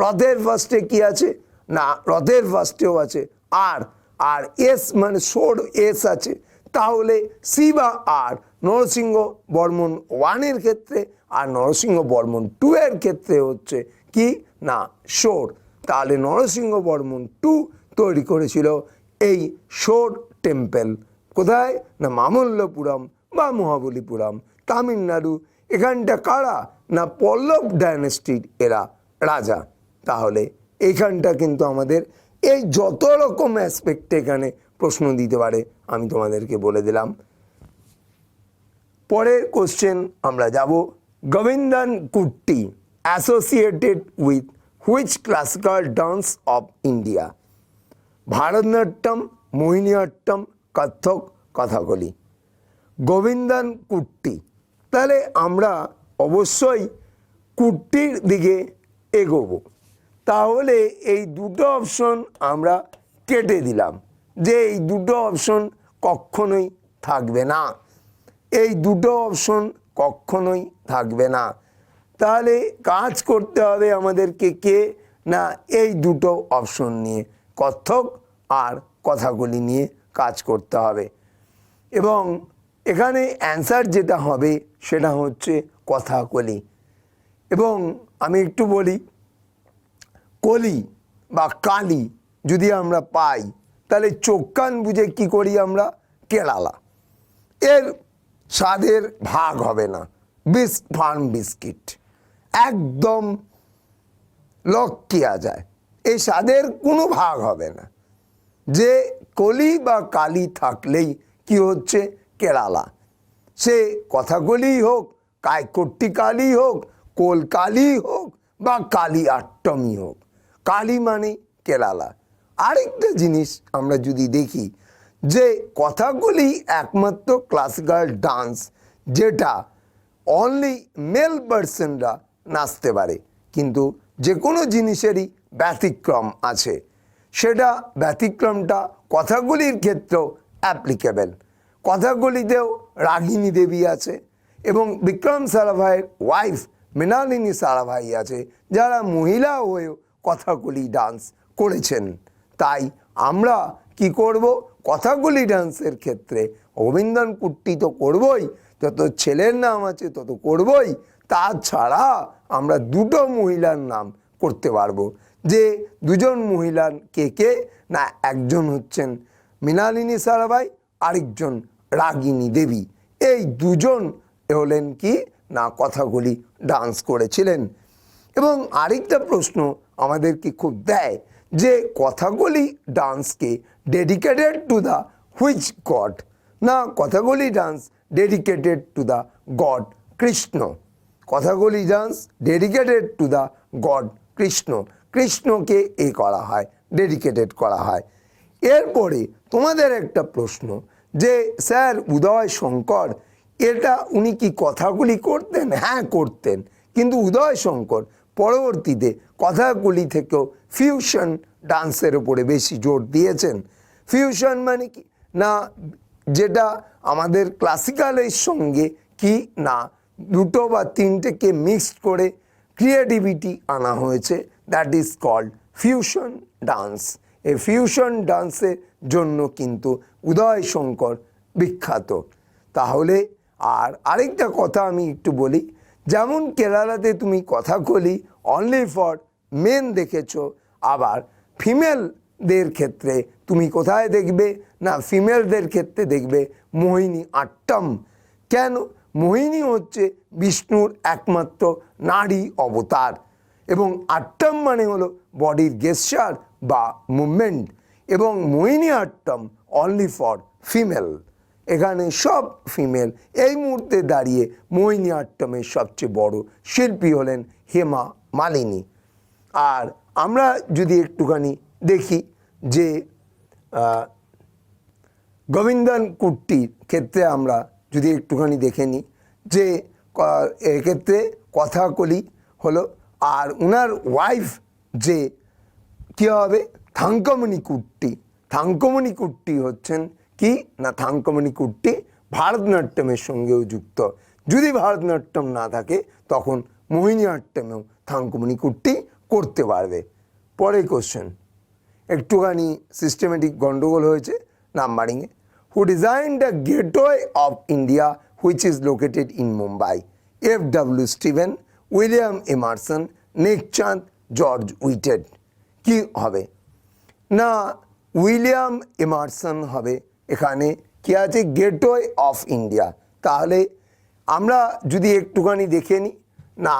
রথের ফার্স্টে কি আছে না, রথের ফার্স্টেও আছে আর, আর এস মানে শোর এস আছে, তাহলে সি বা আর নরসিংহ বর্মন 1 এর ক্ষেত্রে আর নরসিংহ বর্মন 2 এর ক্ষেত্রে হচ্ছে কি না শোর। তাহলে নরসিংহ বর্মন 2 তৈরি করেছিল এই শোর টেম্পল। কোথায় না মামল্লপুরম বা মহাবলীপুরম, তামিলনাড়ু। এখানটা কারা না পল্লব ডায়নেস্টির এরা রাজা। তাহলে এইখানটা কিন্তু আমাদের এই যত রকম অ্যাসপেক্টে এখানে প্রশ্ন দিতে পারে আমি তোমাদেরকে বলে দিলাম। পরের কোশ্চেন আমরা যাব, Govindan Kutty associated with which classical dance of India? Bharatanatyam, Mohiniyattam, Kathak, Kathakali. Govindan Kutty, তাহলে আমরা অবশ্যই কুট্টির দিকে এগোবো। তাহলে এই দুটো অপশন আমরা কেটে দিলাম, যে এই দুটো অপশন কখনোই থাকবে না, এই দুটো অপশন কখনোই থাকবে না। তাহলে কাজ করতে হবে আমাদেরকে কে না এই দুটো অপশন নিয়ে, কত্থক আর কথাকলি নিয়ে কাজ করতে হবে। এবং এখানে অ্যান্সার যেটা হবে সেটা হচ্ছে কথাকলি। এবং আমি একটু বলি, কলি বা কালি যদি আমরা পাই তাহলে চোখ কান বুঝে কী করি আমরা কেরালা, এর স্বাদের ভাগ হবে না, ফার্ম বিস্কিট একদম লক কিয়া যায়, এই স্বাদের কোনো ভাগ হবে না। যে কলি বা কালি থাকলেই কি হচ্ছে কেরালা, সে কথাকলি হোক, কায়কট্টি কালি হোক, কোল কালি হোক বা কালি আট্টমই হোক, কালি মানে কেরালা। আরেকটা জিনিস আমরা যদি দেখি যে কথাকলি একমাত্র ক্লাসিক্যাল ডান্স যেটা অনলি মেল পার্সনরা নাচতে পারে, কিন্তু যে কোনো জিনিসেরই ব্যতিক্রম আছে, সেটা ব্যতিক্রমটা কথাকলির ক্ষেত্রেও অ্যাপ্লিকেবল। কথাকলিতেও রাগিনী দেবী আছে এবং বিক্রম সারাভাইয়ের ওয়াইফ মৃণালিনী সারাভাই আছে, যারা মহিলা হয়েও কথাকলি ডান্স করেছেন। তাই আমরা কি করব, কথাকলি ডান্সের ক্ষেত্রে গোবিন্দন কুট্টি তো করবই, যত ছেলের নাম আছে তত করবই, তাছাড়া আমরা দুটো মহিলার নাম করতে পারবো। যে দুজন মহিলার কে কে না, একজন হচ্ছেন মৃণালিনী সারাভাই, আরেকজন রাগিনী দেবী। এই দুজন হলেন কি না কথাকলি ডান্স করেছিলেন। এবং আরেকটা প্রশ্ন আমাদেরকে খুব দেয় যে কথাকলি ডান্সকে dedicated to the which god, না Kathakali dance dedicated to the god Krishna. Kathakali dance dedicated to the god Krishna, কৃষ্ণকে এ করা হয়, ডেডিকেটেড করা হয়। এরপরে তোমাদের একটা প্রশ্ন যে স্যার উদয় শঙ্কর এটা উনি কি কথাকলি করতেন? হ্যাঁ করতেন, কিন্তু উদয় শঙ্কর পরবর্তীতে কথাকলি থেকেও ফিউশন ডান্সের উপরে বেশি জোর দিয়েছেন। ফিউশন মানে কি না, যেটা আমাদের ক্লাসিক্যালের সঙ্গে কি না দুটো বা তিনটেকে মিক্সড করে ক্রিয়েটিভিটি আনা হয়েছে, that is called fusion dance. এই ফিউশন ডান্সের জন্য কিন্তু উদয় শঙ্কর বিখ্যাত। তাহলে আর আরেকটা কথা আমি একটু বলি, যেমন কেরালাতে তুমি কথাকলি অনলি ফর মেন দেখেছো, আবার ফিমেলদের ক্ষেত্রে তুমি কোথায় দেখবে না ফিমেলদের ক্ষেত্রে দেখবে মোহিনী আট্টম। কেন? মোহিনী হচ্ছে বিষ্ণুর একমাত্র নারী অবতার এবং আট্টম মানে হলো বডির গেস্চার বা মুভমেন্ট, এবং মোহিনী আট্টম অনলি ফর ফিমেল। এখানে সব ফিমেল। এই মুহূর্তে দাঁড়িয়ে মোহিনী আট্টমের সবচেয়ে বড় শিল্পী হলেন হেমা মালিনী। আর আমরা যদি একটুখানি দেখি যে গোবিন্দন কুট্টির ক্ষেত্রে আমরা যদি একটুখানি দেখে নিই যে এক্ষেত্রে কথাকলি হলো, আর উনার ওয়াইফ যে কী হবে, থাঙ্কমণি কুট্টি। থাঙ্কমণি কুট্টি হচ্ছেন কি না, থাঙ্কমণি কুট্টি ভারতনাট্যমের সঙ্গেও যুক্ত। যদি ভারতনাট্যম না থাকে তখন মোহিনীআট্যমেও থাঙ্কমণি কুট্টি করতে পারবে। পরের কোশ্চেন, একটুখানি সিস্টেমেটিক গন্ডগোল হয়েছে নাম্বারিংয়ে। Who design the gateway of India which is located in Mumbai? F W. Steven, William Emerson, Nek Chand, George Wittet. কি হবে না, উইলিয়াম এমারসন হবে। এখানে কি আছে, গেটওয়ে অফ ইন্ডিয়া। তাহলে আমরা যদি একটুখানি দেখে নিই না,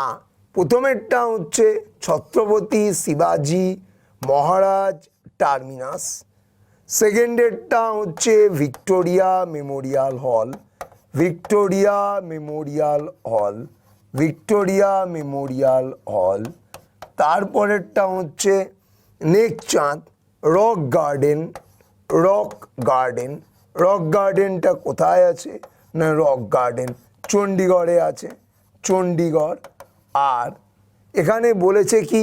প্রথমেরটা হচ্ছে ছত্রপতি শিবাজি মহারাজ টার্মিনাস, সেকেন্ডেরটা হচ্ছে Victoria memorial hall, Victoria memorial hall, Victoria memorial hall. তারপরেরটা হচ্ছে Nek Chand rock garden, rock garden. Rock গার্ডেনটা কোথায় আছে না, রক গার্ডেন চণ্ডীগড়ে আছে, চণ্ডীগড়। আর এখানে বলেছে কি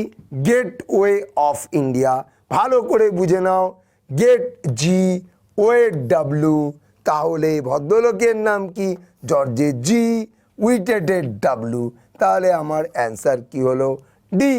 গেটওয়ে অফ ইন্ডিয়া, ভালো করে বুঝে নাও, গেট জি, ওয়ে ডাব্লিউ। তাহলে ভদ্রলোকের নাম কি, জর্জে জি, উইটেটেড ডাব্লিউ। তাহলে আমার অ্যান্সার কি হলো, ডি।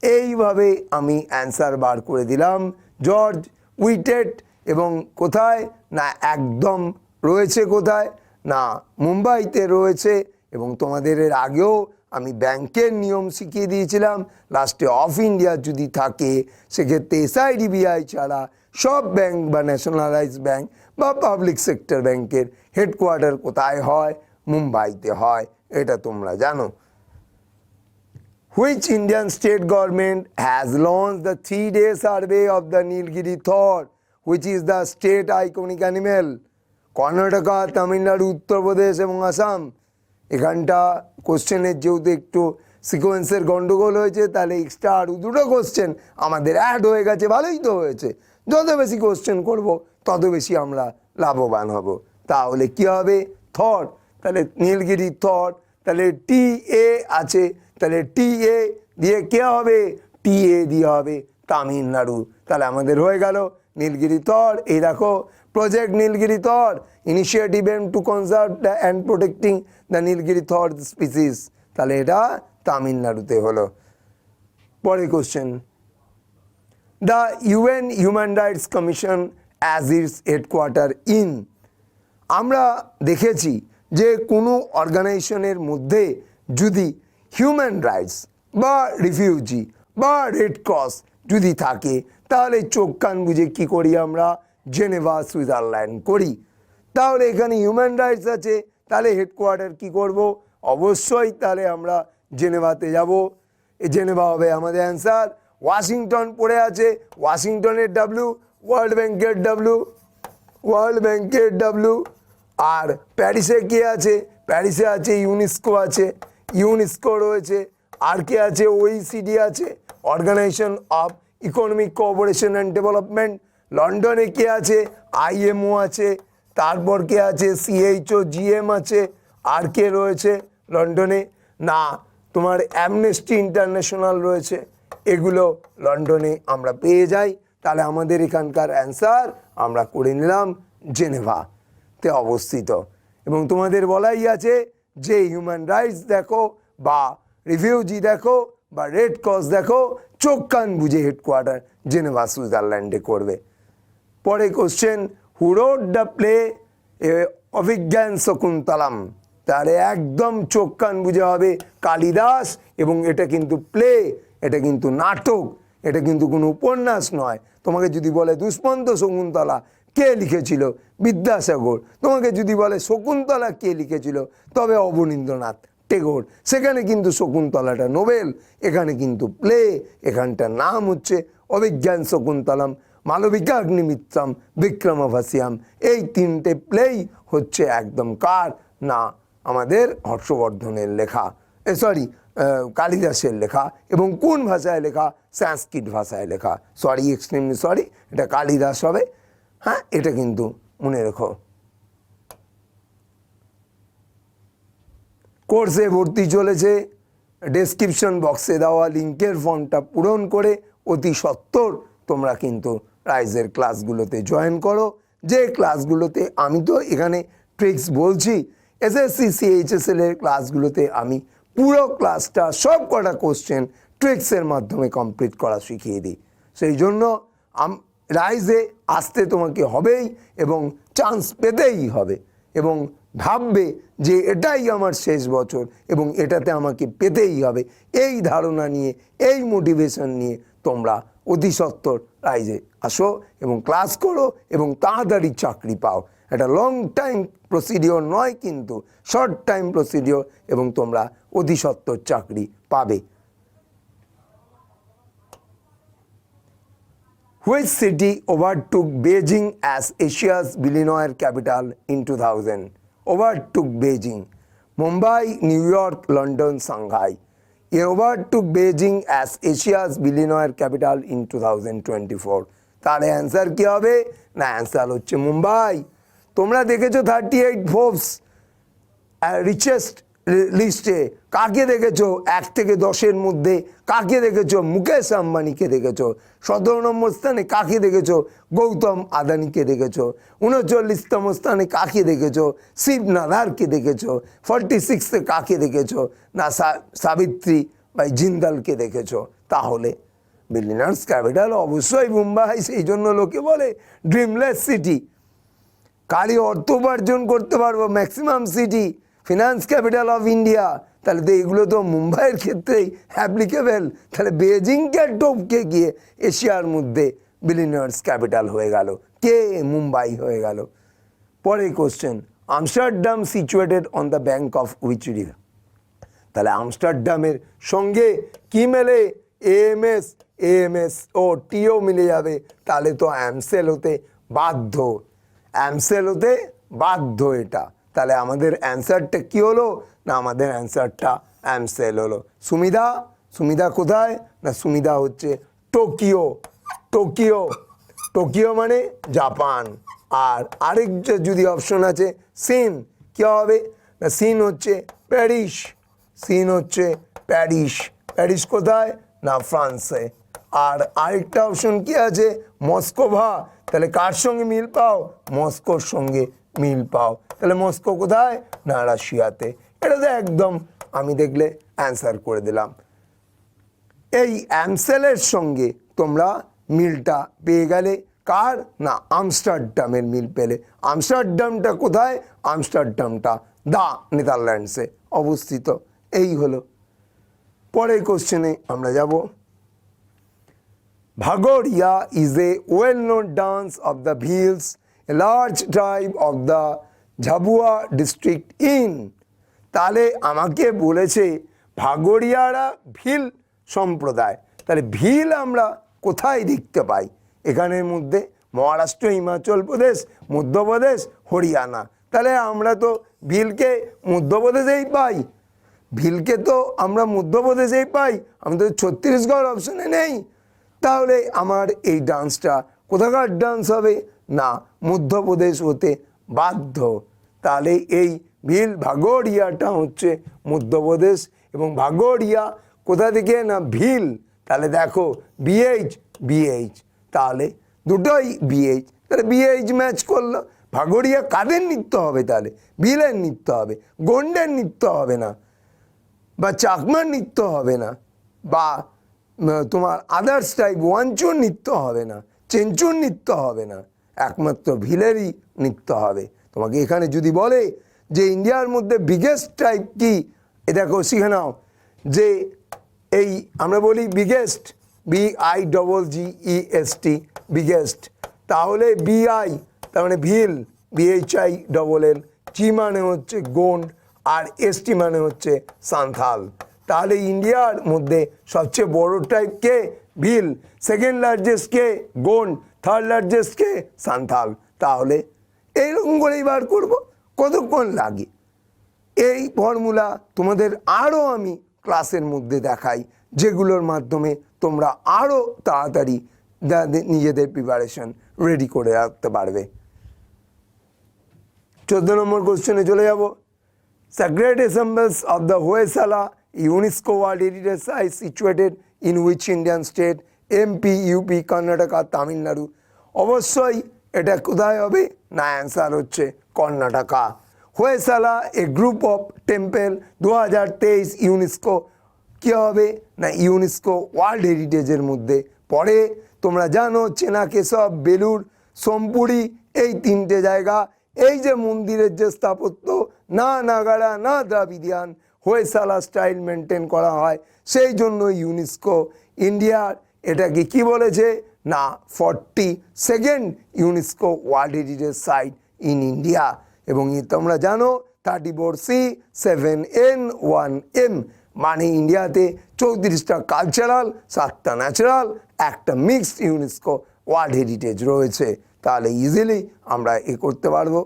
এইভাবে আমি অ্যান্সার বার করে দিলাম, জর্জ উইটেট। এবং কোথায় না, একদম রয়েছে কোথায় না, মুম্বাইতে রয়েছে। এবং তোমাদের এর আগেও আমি ব্যাংকের নিয়ম শিখিয়ে দিয়েছিলাম, লাস্টে অফ ইন্ডিয়া যদি থাকে সেক্ষেত্রে এসআইডিবিআই ছাড়া সব ব্যাংক বা ন্যাশনালাইজ ব্যাংক বা পাবলিক সেক্টর ব্যাংকের হেডকোয়ার্টার কোথায় হয়, মুম্বাইতে হয়, এটা তোমরা জানো। Which Indian state government has launched the 3-day survey of the Nilgiri Thor, which is the state iconic animal? Karnataka, Tamil Nadu, Uttar Pradesh এবং আসাম। এখানটা কোশ্চেনের যেহেতু একটু সিকোয়েন্সের গন্ডগোল হয়েছে, তাহলে এক্সট্রা আরও দুটো কোশ্চেন আমাদের অ্যাড হয়ে গেছে, ভালোই তো হয়েছে। যত বেশি কোশ্চেন করব তত বেশি আমরা লাভবান হব। তাহলে কি হবে, থর। তাহলে নীলগিরি থর, তাহলে টি এ আছে, তাহলে টি এ দিয়ে কে হবে, টি এ দিয়ে হবে তামিলনাড়ু। তাহলে আমাদের হয়ে গেল নীলগিরি থর। এই দেখো, project Nilgiri tahr, initiative aim to conserve and protecting the Nilgiri tahr species. তাহলে এটা তামিলনাড়ুতে হলো। পরের question, the UN human rights commission as its headquarter in. আমরা দেখেছি যে কোনো অর্গানাইজেশনের মধ্যে যদি হিউম্যান রাইটস বা রিফিউজি বা রেড ক্রস যদি থাকে, তাহলে চোখ কান বুঝে কী করি আমরা, জেনেভা সুইজারল্যান্ড করি। তাহলে এখানে হিউম্যান রাইটস আছে, তাহলে হেডকোয়ার্টার কি করব, অবশ্যই তাহলে আমরা জেনেভাতে যাব। জেনেভা হবে আমাদের অ্যান্সার। ওয়াশিংটন পড়ে আছে, ওয়াশিংটনের ডাব্লিউ, ওয়ার্ল্ড ব্যাংকের ডাব্লিউ, ওয়ার্ল্ড ব্যাংকের ডাব্লিউ। আর প্যারিসে কে আছে, প্যারিসে আছে ইউনেস্কো আছে, ইউনেস্কো রয়েছে। আর কে আছে, ওইসিডি আছে, organisation of economic cooperation and development. লন্ডনে কে আছে, আইএমও আছে। তারপর কে আছে, সিএইচও জিএম আছে। আর কে রয়েছে লন্ডনে না, তোমার অ্যামনেস্টি ইন্টারন্যাশনাল রয়েছে। এগুলো লন্ডনে আমরা পেয়ে যাই। তাহলে আমাদের এখানকার অ্যান্সার আমরা করে নিলাম জেনেভাতে অবস্থিত। এবং তোমাদের বলাই আছে যে হিউম্যান রাইটস দেখো বা রিফিউজি দেখো বা রেড ক্রস দেখো, চোখ কান বুঝে হেডকোয়ার্টার জেনেভা সুইজারল্যান্ডে করবে। পরে question, who wrote the play Abhijnana Shakuntalam. তাহলে একদম চোখ কান বুঝে হবে কালিদাস। এবং এটা কিন্তু প্লে, এটা কিন্তু নাটক, এটা কিন্তু কোনো উপন্যাস নয়। তোমাকে যদি বলে দুষ্মন্ত শকুন্তলা কে লিখেছিল, বিদ্যাসাগর। তোমাকে যদি বলে শকুন্তলা কে লিখেছিল, তবে অবনীন্দ্রনাথ টেগোর। সেখানে কিন্তু শকুন্তলাটা নোবেল, এখানে কিন্তু প্লে। এখানটার নাম হচ্ছে অভিজ্ঞান শকুন্তলম, মালবিকাগ্নিমিত্রম, বিক্রমভাসিয়াম। এই তিনটে প্লেই হচ্ছে একদম কার না, আমাদের হর্ষবর্ধনের লেখা, সরি কালিদাসের লেখা। এবং কোন ভাষায় লেখা, সংস্কৃত ভাষায় লেখা। সরি, এক্সট্রিমলি সরি, এটা কালিদাস হবে। হ্যাঁ, এটা কিন্তু মনে রেখো। কোর্সে ভর্তি চলেছে, ডেসক্রিপশন বক্সে দেওয়া লিঙ্কের ফর্মটা পূরণ করে অতি সত্বর তোমরা কিন্তু রাইজের ক্লাসগুলোতে জয়েন করো, যে ক্লাসগুলোতে আমি তো এখানে ট্রিক্স বলছি, এসএসসি সিএইচএসএল এর ক্লাসগুলোতে আমি পুরো ক্লাসটা সব কটা কোশ্চেন ট্রিক্সের মাধ্যমে কমপ্লিট করা শিখিয়ে দিই। সেই জন্য রাইজে আসতে তোমাকে হবেই এবং চান্স পেতেই হবে, এবং ভাববে যে এটাই আমার শেষ বছর এবং এটাতে আমাকে পেতেই হবে, এই ধারণা নিয়ে, এই মোটিভেশন নিয়ে তোমরা অতি সত্বর রাইজে আসো এবং ক্লাস করো এবং তাড়াতাড়ি চাকরি পাও। এটা লং টাইম প্রসিডিওর নয়, কিন্তু শর্ট টাইম প্রসিডিওর, এবং তোমরা অতি সত্বর চাকরি পাবে। Which city overtook Beijing as Asia's billionaire capital in 2000? Overtook Beijing. Mumbai, New York, London, Shanghai. It overtook Beijing as Asia's billionaire capital in 2024. তাহলে অ্যান্সার কী হবে? না, অ্যান্সার হচ্ছে মুম্বাই। তোমরা দেখেছো 38 ফোর্বস রিচেস্ট লিস্টে কাকে দেখেছো? 1 থেকে 10-এর মধ্যে কাকে দেখেছো? মুকেশ আম্বানিকে দেখেছো। 17 নম্বর স্থানে কাকে দেখেছো? গৌতম আদানিকে দেখেছো। 39তম স্থানে কাকে দেখেছো? শিব নাদারকে দেখেছো। 46-এ কাকে দেখেছো? না, সাবিত্রী বাই জিন্দালকে দেখেছো। তাহলে বিলিয়নার্স ক্যাপিটাল অবশ্যই মুম্বাই। সেই জন্য লোকে বলে ড্রিমলেস সিটি। কারি অর্থ উপার্জন করতে পারবো, maximum city, finance capital of India. তাহলে তো এগুলো তো মুম্বাইয়ের ক্ষেত্রেই অ্যাপ্লিকেবল। তাহলে বেজিংকে টপকে গিয়ে এশিয়ার মধ্যে বিলিয়নার্স ক্যাপিটাল হয়ে গেল কে? মুম্বাই হয়ে গেল। পরের question, Amsterdam situated on the bank of which river? তাহলে আমস্টারডামের সঙ্গে কি মেলে? এএমএস ও টিও মিলে যাবে, তাহলে তো অ্যামসেল হতে বাধ্য। অ্যামসেল হতে বাধ্য এটা। তাহলে আমাদের অ্যান্সারটা কি হলো? না, আমাদের অ্যান্সারটা অ্যামসেল হলো। সুমিদা কোথায়? না, সুমিদা হচ্ছে টোকিও। টোকিও মানে জাপান। আর আরেক যদি অপশন আছে সিন, কী হবে? না, সিন হচ্ছে প্যারিস। প্যারিস কোথায়? না, ফ্রান্সে। আর আরেকটা অপশন কি আছে? মস্কোভা। তাহলে কার সঙ্গে মিল পাও? মস্কোর সঙ্গে মিল পাও। তাহলে মস্কো কোথায়? না, রাশিয়াতে। এটা তো একদম আমি দেখলে অ্যান্সার করে দিলাম। এই অ্যামসেলের সঙ্গে তোমরা মিলটা পেয়ে গেলে কার? না, আমস্টারডামের মিল পেলে। আমস্টারডামটা কোথায়? আমস্টারডামটা দা নেদারল্যান্ডসে অবস্থিত। এই হলো। পরের কোশ্চেনে আমরা যাব। Bhagoria is a well-known dance of the Bhils, a large tribe of the Jhabua district in. তাহলে আমাকে বলেছে ভাগোরিয়ারা ভিল সম্প্রদায়। তাহলে ভিল আমরা কোথায় দেখতে পাই? এখানের মধ্যে মহারাষ্ট্র, হিমাচল প্রদেশ, মধ্যপ্রদেশ, হরিয়ানা। তাহলে আমরা তো ভিলকে মধ্যপ্রদেশেই পাই। ভিলকে তো আমরা মধ্যপ্রদেশেই পাই, আমাদের ছত্তিশগড় অপশনে নেই। তাহলে আমার এই ডান্সটা কোথাকার ডান্স হবে? না, মধ্যপ্রদেশ হতে বাধ্য। তাহলে এই ভিল ভাগোরিয়াটা হচ্ছে মধ্যপ্রদেশ। এবং ভাগোরিয়া কোথা থেকে? না, ভিল। তাহলে দেখো বিএইচ, তাহলে দুটোই বিএইচ। তাহলে বিএইচ ম্যাচ করলো। ভাগোরিয়া কাদের নৃত্য হবে? তাহলে ভিলের নৃত্য হবে, গন্ডের নৃত্য হবে না, বা চাকমার নৃত্য হবে না, বা তোমার আদার্স টাইপ ওয়ানচুর নৃত্য হবে না, চেঞ্চুর নৃত্য হবে না, একমাত্র ভিলেরই নৃত্য হবে। তোমাকে এখানে যদি বলে যে ইন্ডিয়ার মধ্যে বিগেস্ট টাইপ কি, এ দেখো শিখে নাও যে এই আমরা বলি বিগেস্ট, BIGGEST, বিগেস্ট। তাহলে BI তার মানে ভিল, BHILL, G মানে হচ্ছে গোন্ড, আর ST মানে হচ্ছে সান্থাল। তাহলে ইন্ডিয়ার মধ্যে সবচেয়ে বড় টাইপ কে? ভিল। সেকেন্ড লার্জেস্ট কে? গোন্ড। থার্ড লার্জেস্ট কে? সান্থাল। তাহলে এইরকম করেই বার করবো। কতক্ষণ লাগে? এই ফর্মুলা তোমাদের আরও আমি ক্লাসের মধ্যে দেখাই, যেগুলোর মাধ্যমে তোমরা আরও তাড়াতাড়ি নিজেদের প্রিপারেশন রেডি করে রাখতে পারবে। 14 নম্বর কোশ্চেনে চলে যাব। Sacred assemblies of the Hoysala UNESCO World Heritage Site situated in which Indian state? MP, UP, Karnataka, Tamil Nadu. অবশ্যই এটা কোথায় হবে না, অ্যান্সার হচ্ছে কর্ণাটকা। হোয়সালা এ গ্রুপ অফ টেম্পল 2023 ইউনেস্কো কী হবে না ইউনেস্কো ওয়ার্ল্ড হেরিটেজের মধ্যে পড়ে। তোমরা জানো চেনাকেশব, বেলুর, সোমপুরি এই তিনটে জায়গা, এই যে মন্দিরের যে স্থাপত্য না নাগারা না দ্রাবিডিয়ান হোয়সালা স্টাইল মেনটেন করা হয়, সেই জন্য ইউনেস্কো ইন্ডিয়ার এটাকে কি বলেছে না 42nd UNESCO world heritage site in India. এবং তোমরা জানো 34C 7N1M মানে ইন্ডিয়াতে 34টা কালচারাল, 7টা ন্যাচারাল, একটা মিক্সড ইউনেস্কো ওয়ার্ল্ড হেরিটেজ রয়েছে। তাহলে ইজিলি আমরা এ করতে পারবো।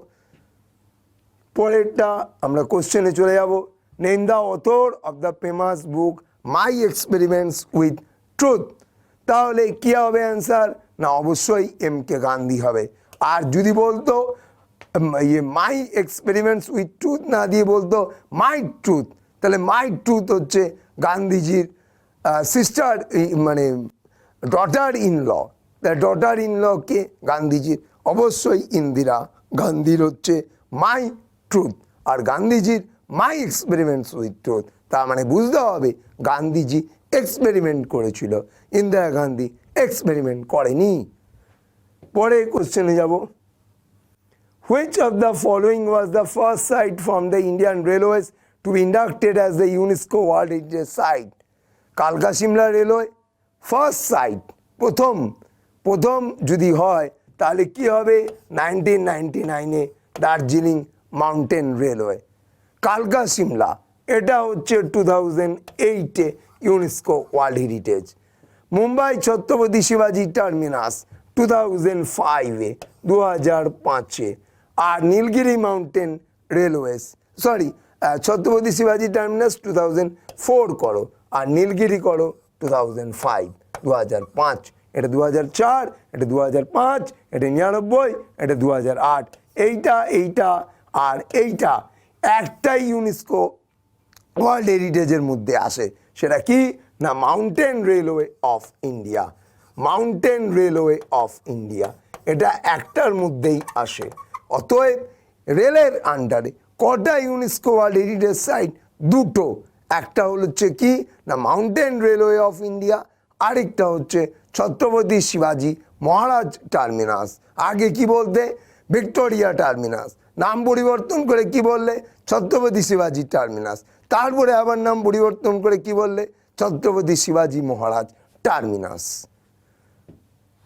পরেরটা আমরা কোশ্চেনে চলে যাব। Name the author of the famous book my experiments with truth. তাহলে কী হবে অ্যান্সার না অবশ্যই MK গান্ধী হবে। আর যদি বলতো মাই এক্সপেরিমেন্টস উইথ ট্রুথ না দিয়ে বলতো মাই ট্রুথ, তাহলে মাই ট্রুথ হচ্ছে গান্ধীজির সিস্টার মানে ডটার ইন ল। তা ডটার ইন ল কে গান্ধীজির? অবশ্যই ইন্দিরা গান্ধীর হচ্ছে মাই ট্রুথ, আর গান্ধীজির মাই এক্সপেরিমেন্টস উইথ ট্রুথ। তার মানে বুঝতে হবে গান্ধীজি এক্সপেরিমেন্ট করেছিল, ইন্দিরা গান্ধী এক্সপেরিমেন্ট করেনি। পরে কোশ্চেনে যাব। Which of the following was the first site from the Indian Railways to be inducted as the UNESCO World Heritage Site? কালকা সিমলা রেলওয়ে ফার্স্ট সাইট, প্রথম যদি হয় তাহলে কি হবে 1999-এ দার্জিলিং মাউন্টেন রেলওয়ে। কালকা সিমলা এটা হচ্ছে 2008-এ UNESCO world heritage. Mumbai Chhatrapati শিবাজি টার্মিনাস 2005-এ 2005-এ। আর নীলগিরি মাউন্টেন রেলওয়েজ ছত্রপতি শিবাজি টার্মিনাস 2004 করো, আর নীলগিরি করো 2005 2005। এটা 2004, এটা 2005, এটা 99, এটা 2008। এইটা আর এইটা একটাই ইউনেস্কো ওয়ার্ল্ড হেরিটেজের মধ্যে আসে। সেটা কি না mountain railway of India. Mountain railway of India এটা একটার মধ্যেই আসে। অতএব রেলের আন্ডারে কটা ইউনেস্কো ওয়ার্ল্ড হেরিটেজ সাইট? দুটো। একটা হচ্ছে কি না মাউন্টেন রেলওয়ে অফ ইন্ডিয়া, আরেকটা হচ্ছে ছত্রপতি শিবাজি মহারাজ টার্মিনাস। আগে কি বলতে ভিক্টোরিয়া টার্মিনাস, নাম পরিবর্তন করে কি বললে ছত্রপতি শিবাজি টার্মিনাস, তারপরে আবার নাম পরিবর্তন করে কি বললে ছত্রপতি শিবাজি মহারাজ টার্মিনাস।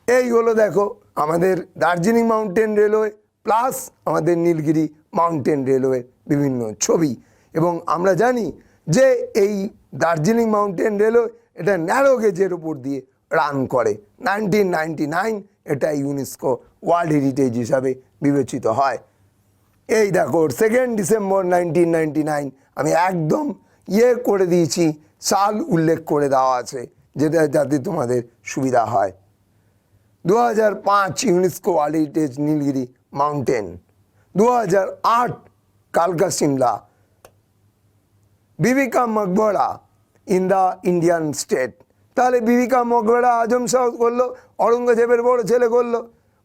এই হলো দেখো আমাদের দার্জিলিং মাউন্টেন রেলওয়ে প্লাস আমাদের নীলগিরি মাউন্টেন রেলওয়ে বিভিন্ন ছবি। এবং আমরা জানি যে এই দার্জিলিং মাউন্টেন রেলওয়ে এটা ন্যারো গেজের উপর দিয়ে রান করে। 1999 এটা ইউনেস্কো ওয়ার্ল্ড হেরিটেজ হিসাবে বিবেচিত হয়। এই দেখো 2 ডিসেম্বর 1999 আমি একদম করে দিয়েছি, সাল উল্লেখ করে দেওয়া আছে যেটা যাতে তোমাদের সুবিধা হয়। 2005 UNESCO world heritage Nilgiri mountain. 2008 কালকা Shimla. Bibi ka Maqbara in the Indian state. তাহলে বিবিকা মকবরা আজম শাহ করলো, ঔরঙ্গজেবের বড় ছেলে করলো।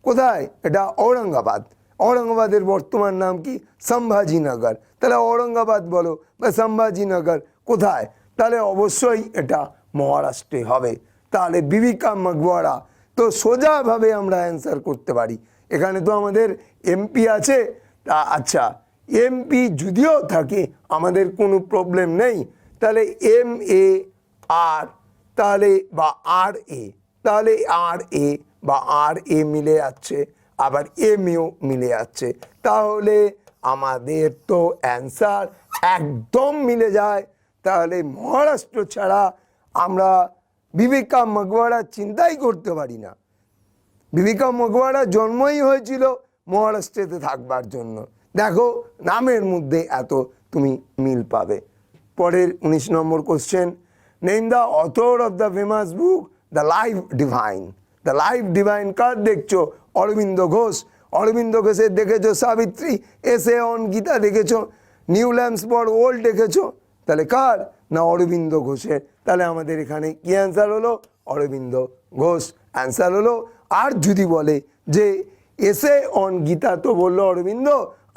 কোথায়? এটা ঔরঙ্গাবাদ। ঔরঙ্গাবাদের বর্তমান নাম কি? সম্ভাজিনগর। তাহলে ঔরঙ্গাবাদ বলো বা সম্ভাজিনগর কোথায়? তাহলে অবশ্যই এটা মহারাষ্ট্রে হবে। তাহলে বিবিকা মকবরা তো সোজাভাবে আমরা অ্যান্সার করতে পারি। এখানে তো আমাদের MP আছে। আচ্ছা MP যদিও থাকে আমাদের কোনো প্রবলেম নেই। তাহলে MAR তাহলে বা RA, তাহলে RA বা RA মিলে যাচ্ছে, আবার MAও মিলে যাচ্ছে। তাহলে আমাদের তো অ্যান্সার একদম মিলে যায়। তাহলে মহারাষ্ট্র ছাড়া আমরা বিবিকা মকবরা চিন্তাই করতে পারি না। বিবিকা মকবরা জন্মই হয়েছিল মহারাষ্ট্রেতে থাকবার জন্য। দেখো নামের মধ্যে এত তুমি মিল পাবে। পরের 19 number question. Name the author of the famous book the life divine. The life divine কার দেখছো? অরবিন্দ ঘোষ। অরবিন্দ ঘোষের দেখেছো সাবিত্রী, এসে অন গীতা দেখেছো, নিউ ল্যাম্পস ফর ওল্ড দেখেছো। তাহলে কার? না অরবিন্দ ঘোষের? তাহলে আমাদের এখানে কি অ্যান্সার হলো? অরবিন্দ ঘোষ অ্যান্সার হলো। আর যদি বলে যে এসে অন গীতা, তো বললো অরবিন্দ।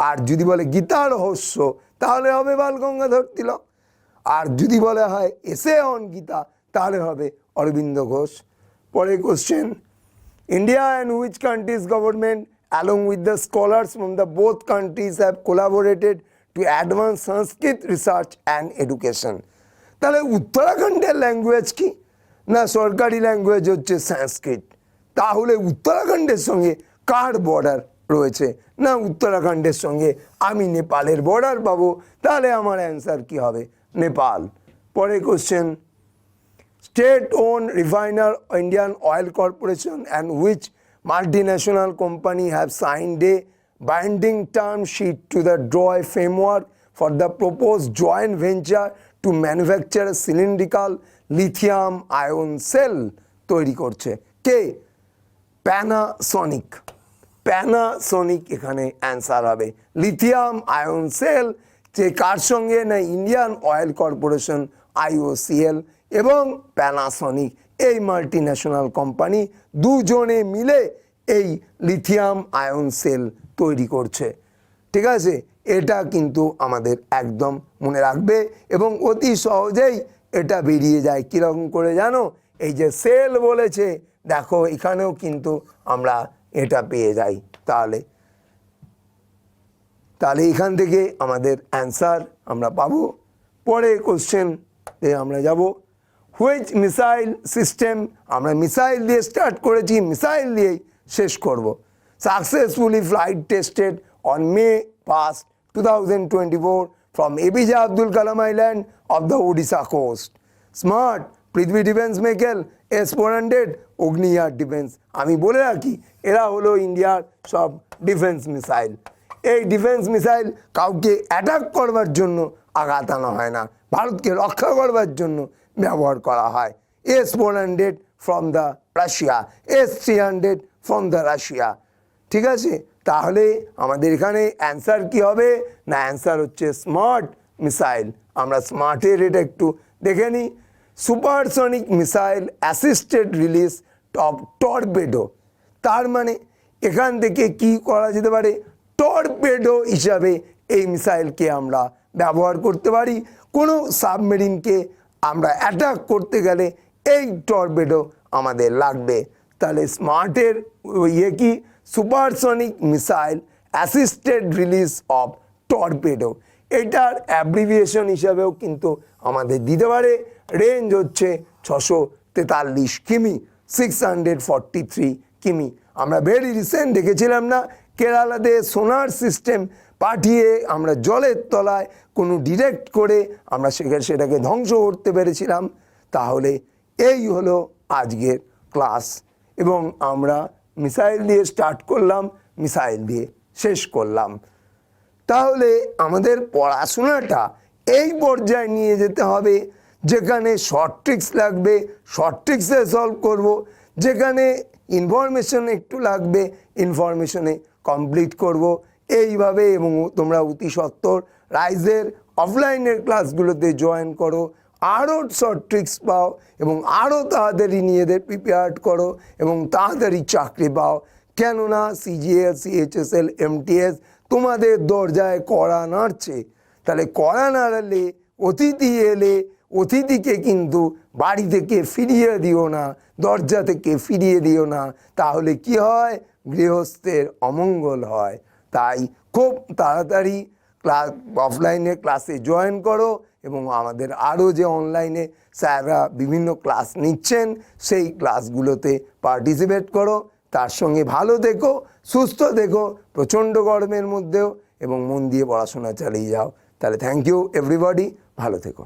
আর যদি বলে গীতা রহস্য, তাহলে হবে বাল গঙ্গাধর তিলক। আর যদি বলা হয় এসে অন গীতা, তাহলে হবে অরবিন্দ ঘোষ। পরে question, India and which country's government along with the scholars from the both countries have collaborated to advance Sanskrit research and education? তাহলে উত্তরাখণ্ডের ল্যাঙ্গুয়েজ কি? না সরকারি ল্যাঙ্গুয়েজ হচ্ছে সংস্কৃত। তাহলে উত্তরাখণ্ডের সঙ্গে কার বর্ডার রয়েছে? না উত্তরাখণ্ডের সঙ্গে আমি নেপালের বর্ডার পাবো। তাহলে আমার অ্যান্সার কি হবে? নেপাল। পরে question, state-owned refiner Indian Oil Corporation and which multinational company have signed a binding term sheet to the DROI framework for the proposed joint venture to manufacture a cylindrical lithium ion cell তৈরি করছে? কে? Panasonic. Panasonic এখানে answer হবে। Lithium ion sell যে কার সঙ্গে? না Indian oil corporation IOCL এবং Panasonic, এই multinational company দুজনে মিলে এই লিথিয়াম আয়ন সেল তৈরি করছে। ঠিক আছে, এটা কিন্তু আমাদের একদম মনে রাখবে এবং অতি সহজেই এটা বেরিয়ে যায়। কীরকম করে জানো? এই যে সেল বলেছে, দেখো এখানেও কিন্তু আমরা এটা পেয়ে যাই। তাহলে এখান থেকে আমাদের অ্যান্সার আমরা পাবো। পরে কোশ্চেন আমরা যাব, হুইচ মিসাইল সিস্টেম, আমরা মিসাইল দিয়ে স্টার্ট করেছি, মিসাইল দিয়েই শেষ করব, successfully flight tested on May 1, 2024 from APJ Abdul Kalam Island of the Odisha coast. Smart পৃথিবী ডিফেন্স মেকেল S-400 অগ্নিয়ার ডিফেন্স। আমি বলে রাখি এরা হলো ইন্ডিয়ার সব ডিফেন্স মিসাইল। এই ডিফেন্স মিসাইল কাউকে অ্যাটাক করবার জন্য আঘাত আনা হয় না, ভারতকে রক্ষা করবার জন্য ব্যবহার করা হয়। S-400 from the Russia, S-300 from the Russia. ঠিক আছে, তাহলে আমাদের এখানে অ্যান্সার কি হবে? না অ্যান্সার হচ্ছে স্মার্ট মিসাইল। আমরা স্মার্টের এটা একটু দেখে নিই। Supersonic missile assisted release of torpedo, তার মানে এখান থেকে কি করা যেতে পারে? টর্পেডো হিসাবে এই মিসাইলকে আমরা ব্যবহার করতে পারি। কোনো সাবমেরিনকে আমরা অ্যাটাক করতে গেলে এই টর্পেডো আমাদের লাগবে। তাহলে স্মার্টের ইয়ে কি? Supersonic missile assisted release of torpedo. এটার অ্যাব্রিভিয়েশন হিসাবেও কিন্তু আমাদের দিতে পারে। রেঞ্জ হচ্ছে 643 কিমি, 643 কিমি। আমরা ভেরি রিসেন্ট দেখেছিলাম না, কেরালাতে সোনার সিস্টেম পাঠিয়ে আমরা জলের তলায় কোনো ডিরেক্ট করে আমরা সেটাকে ধ্বংস করতে পেরেছিলাম। তাহলে এই হলো আজকের ক্লাস এবং আমরা মিসাইল দিয়ে স্টার্ট করলাম, মিসাইল দিয়ে শেষ করলাম। তাহলে আমাদের পড়াশোনাটা এই পর্যায়ে নিয়ে যেতে হবে যেখানে শর্ট ট্রিক্স লাগবে, শর্ট ট্রিক্সে সলভ করব, যেখানে ইনফরমেশন একটু লাগবে, ইনফরমেশনে কমপ্লিট করব এইভাবে। এবং তোমরা অতি সত্বর রাইজের অফলাইনের ক্লাসগুলোতে জয়েন করো, আরও শর্ট ট্রিক্স পাও এবং আরও তাড়াতাড়ি নিজেদের প্রিপেয়ার করো এবং তাড়াতাড়ি চাকরি পাও। কেননা CGL, CHSL, MTS তোমাদের দরজায় কড়া নাড়ছে। তাহলে কড়া নাড়ালে, অতিথি এলে অতিথিকে কিন্তু বাড়ি থেকে ফিরিয়ে দিও না, দরজা থেকে ফিরিয়ে দিও না, তাহলে কি হয়? গৃহস্থের অমঙ্গল হয়। তাই খুব তাড়াতাড়ি অফলাইনে ক্লাসে জয়েন করো এবং আমাদের আরও যে অনলাইনে স্যাররা বিভিন্ন ক্লাস নিচ্ছেন সেই ক্লাসগুলোতে পার্টিসিপেট করো। তার সঙ্গে ভালো থেকো, সুস্থ থেকো প্রচণ্ড গরমের মধ্যেও এবং মন দিয়ে পড়াশোনা চালিয়ে যাও। তাহলে থ্যাংক ইউ এভরিবডি, ভালো থেকো।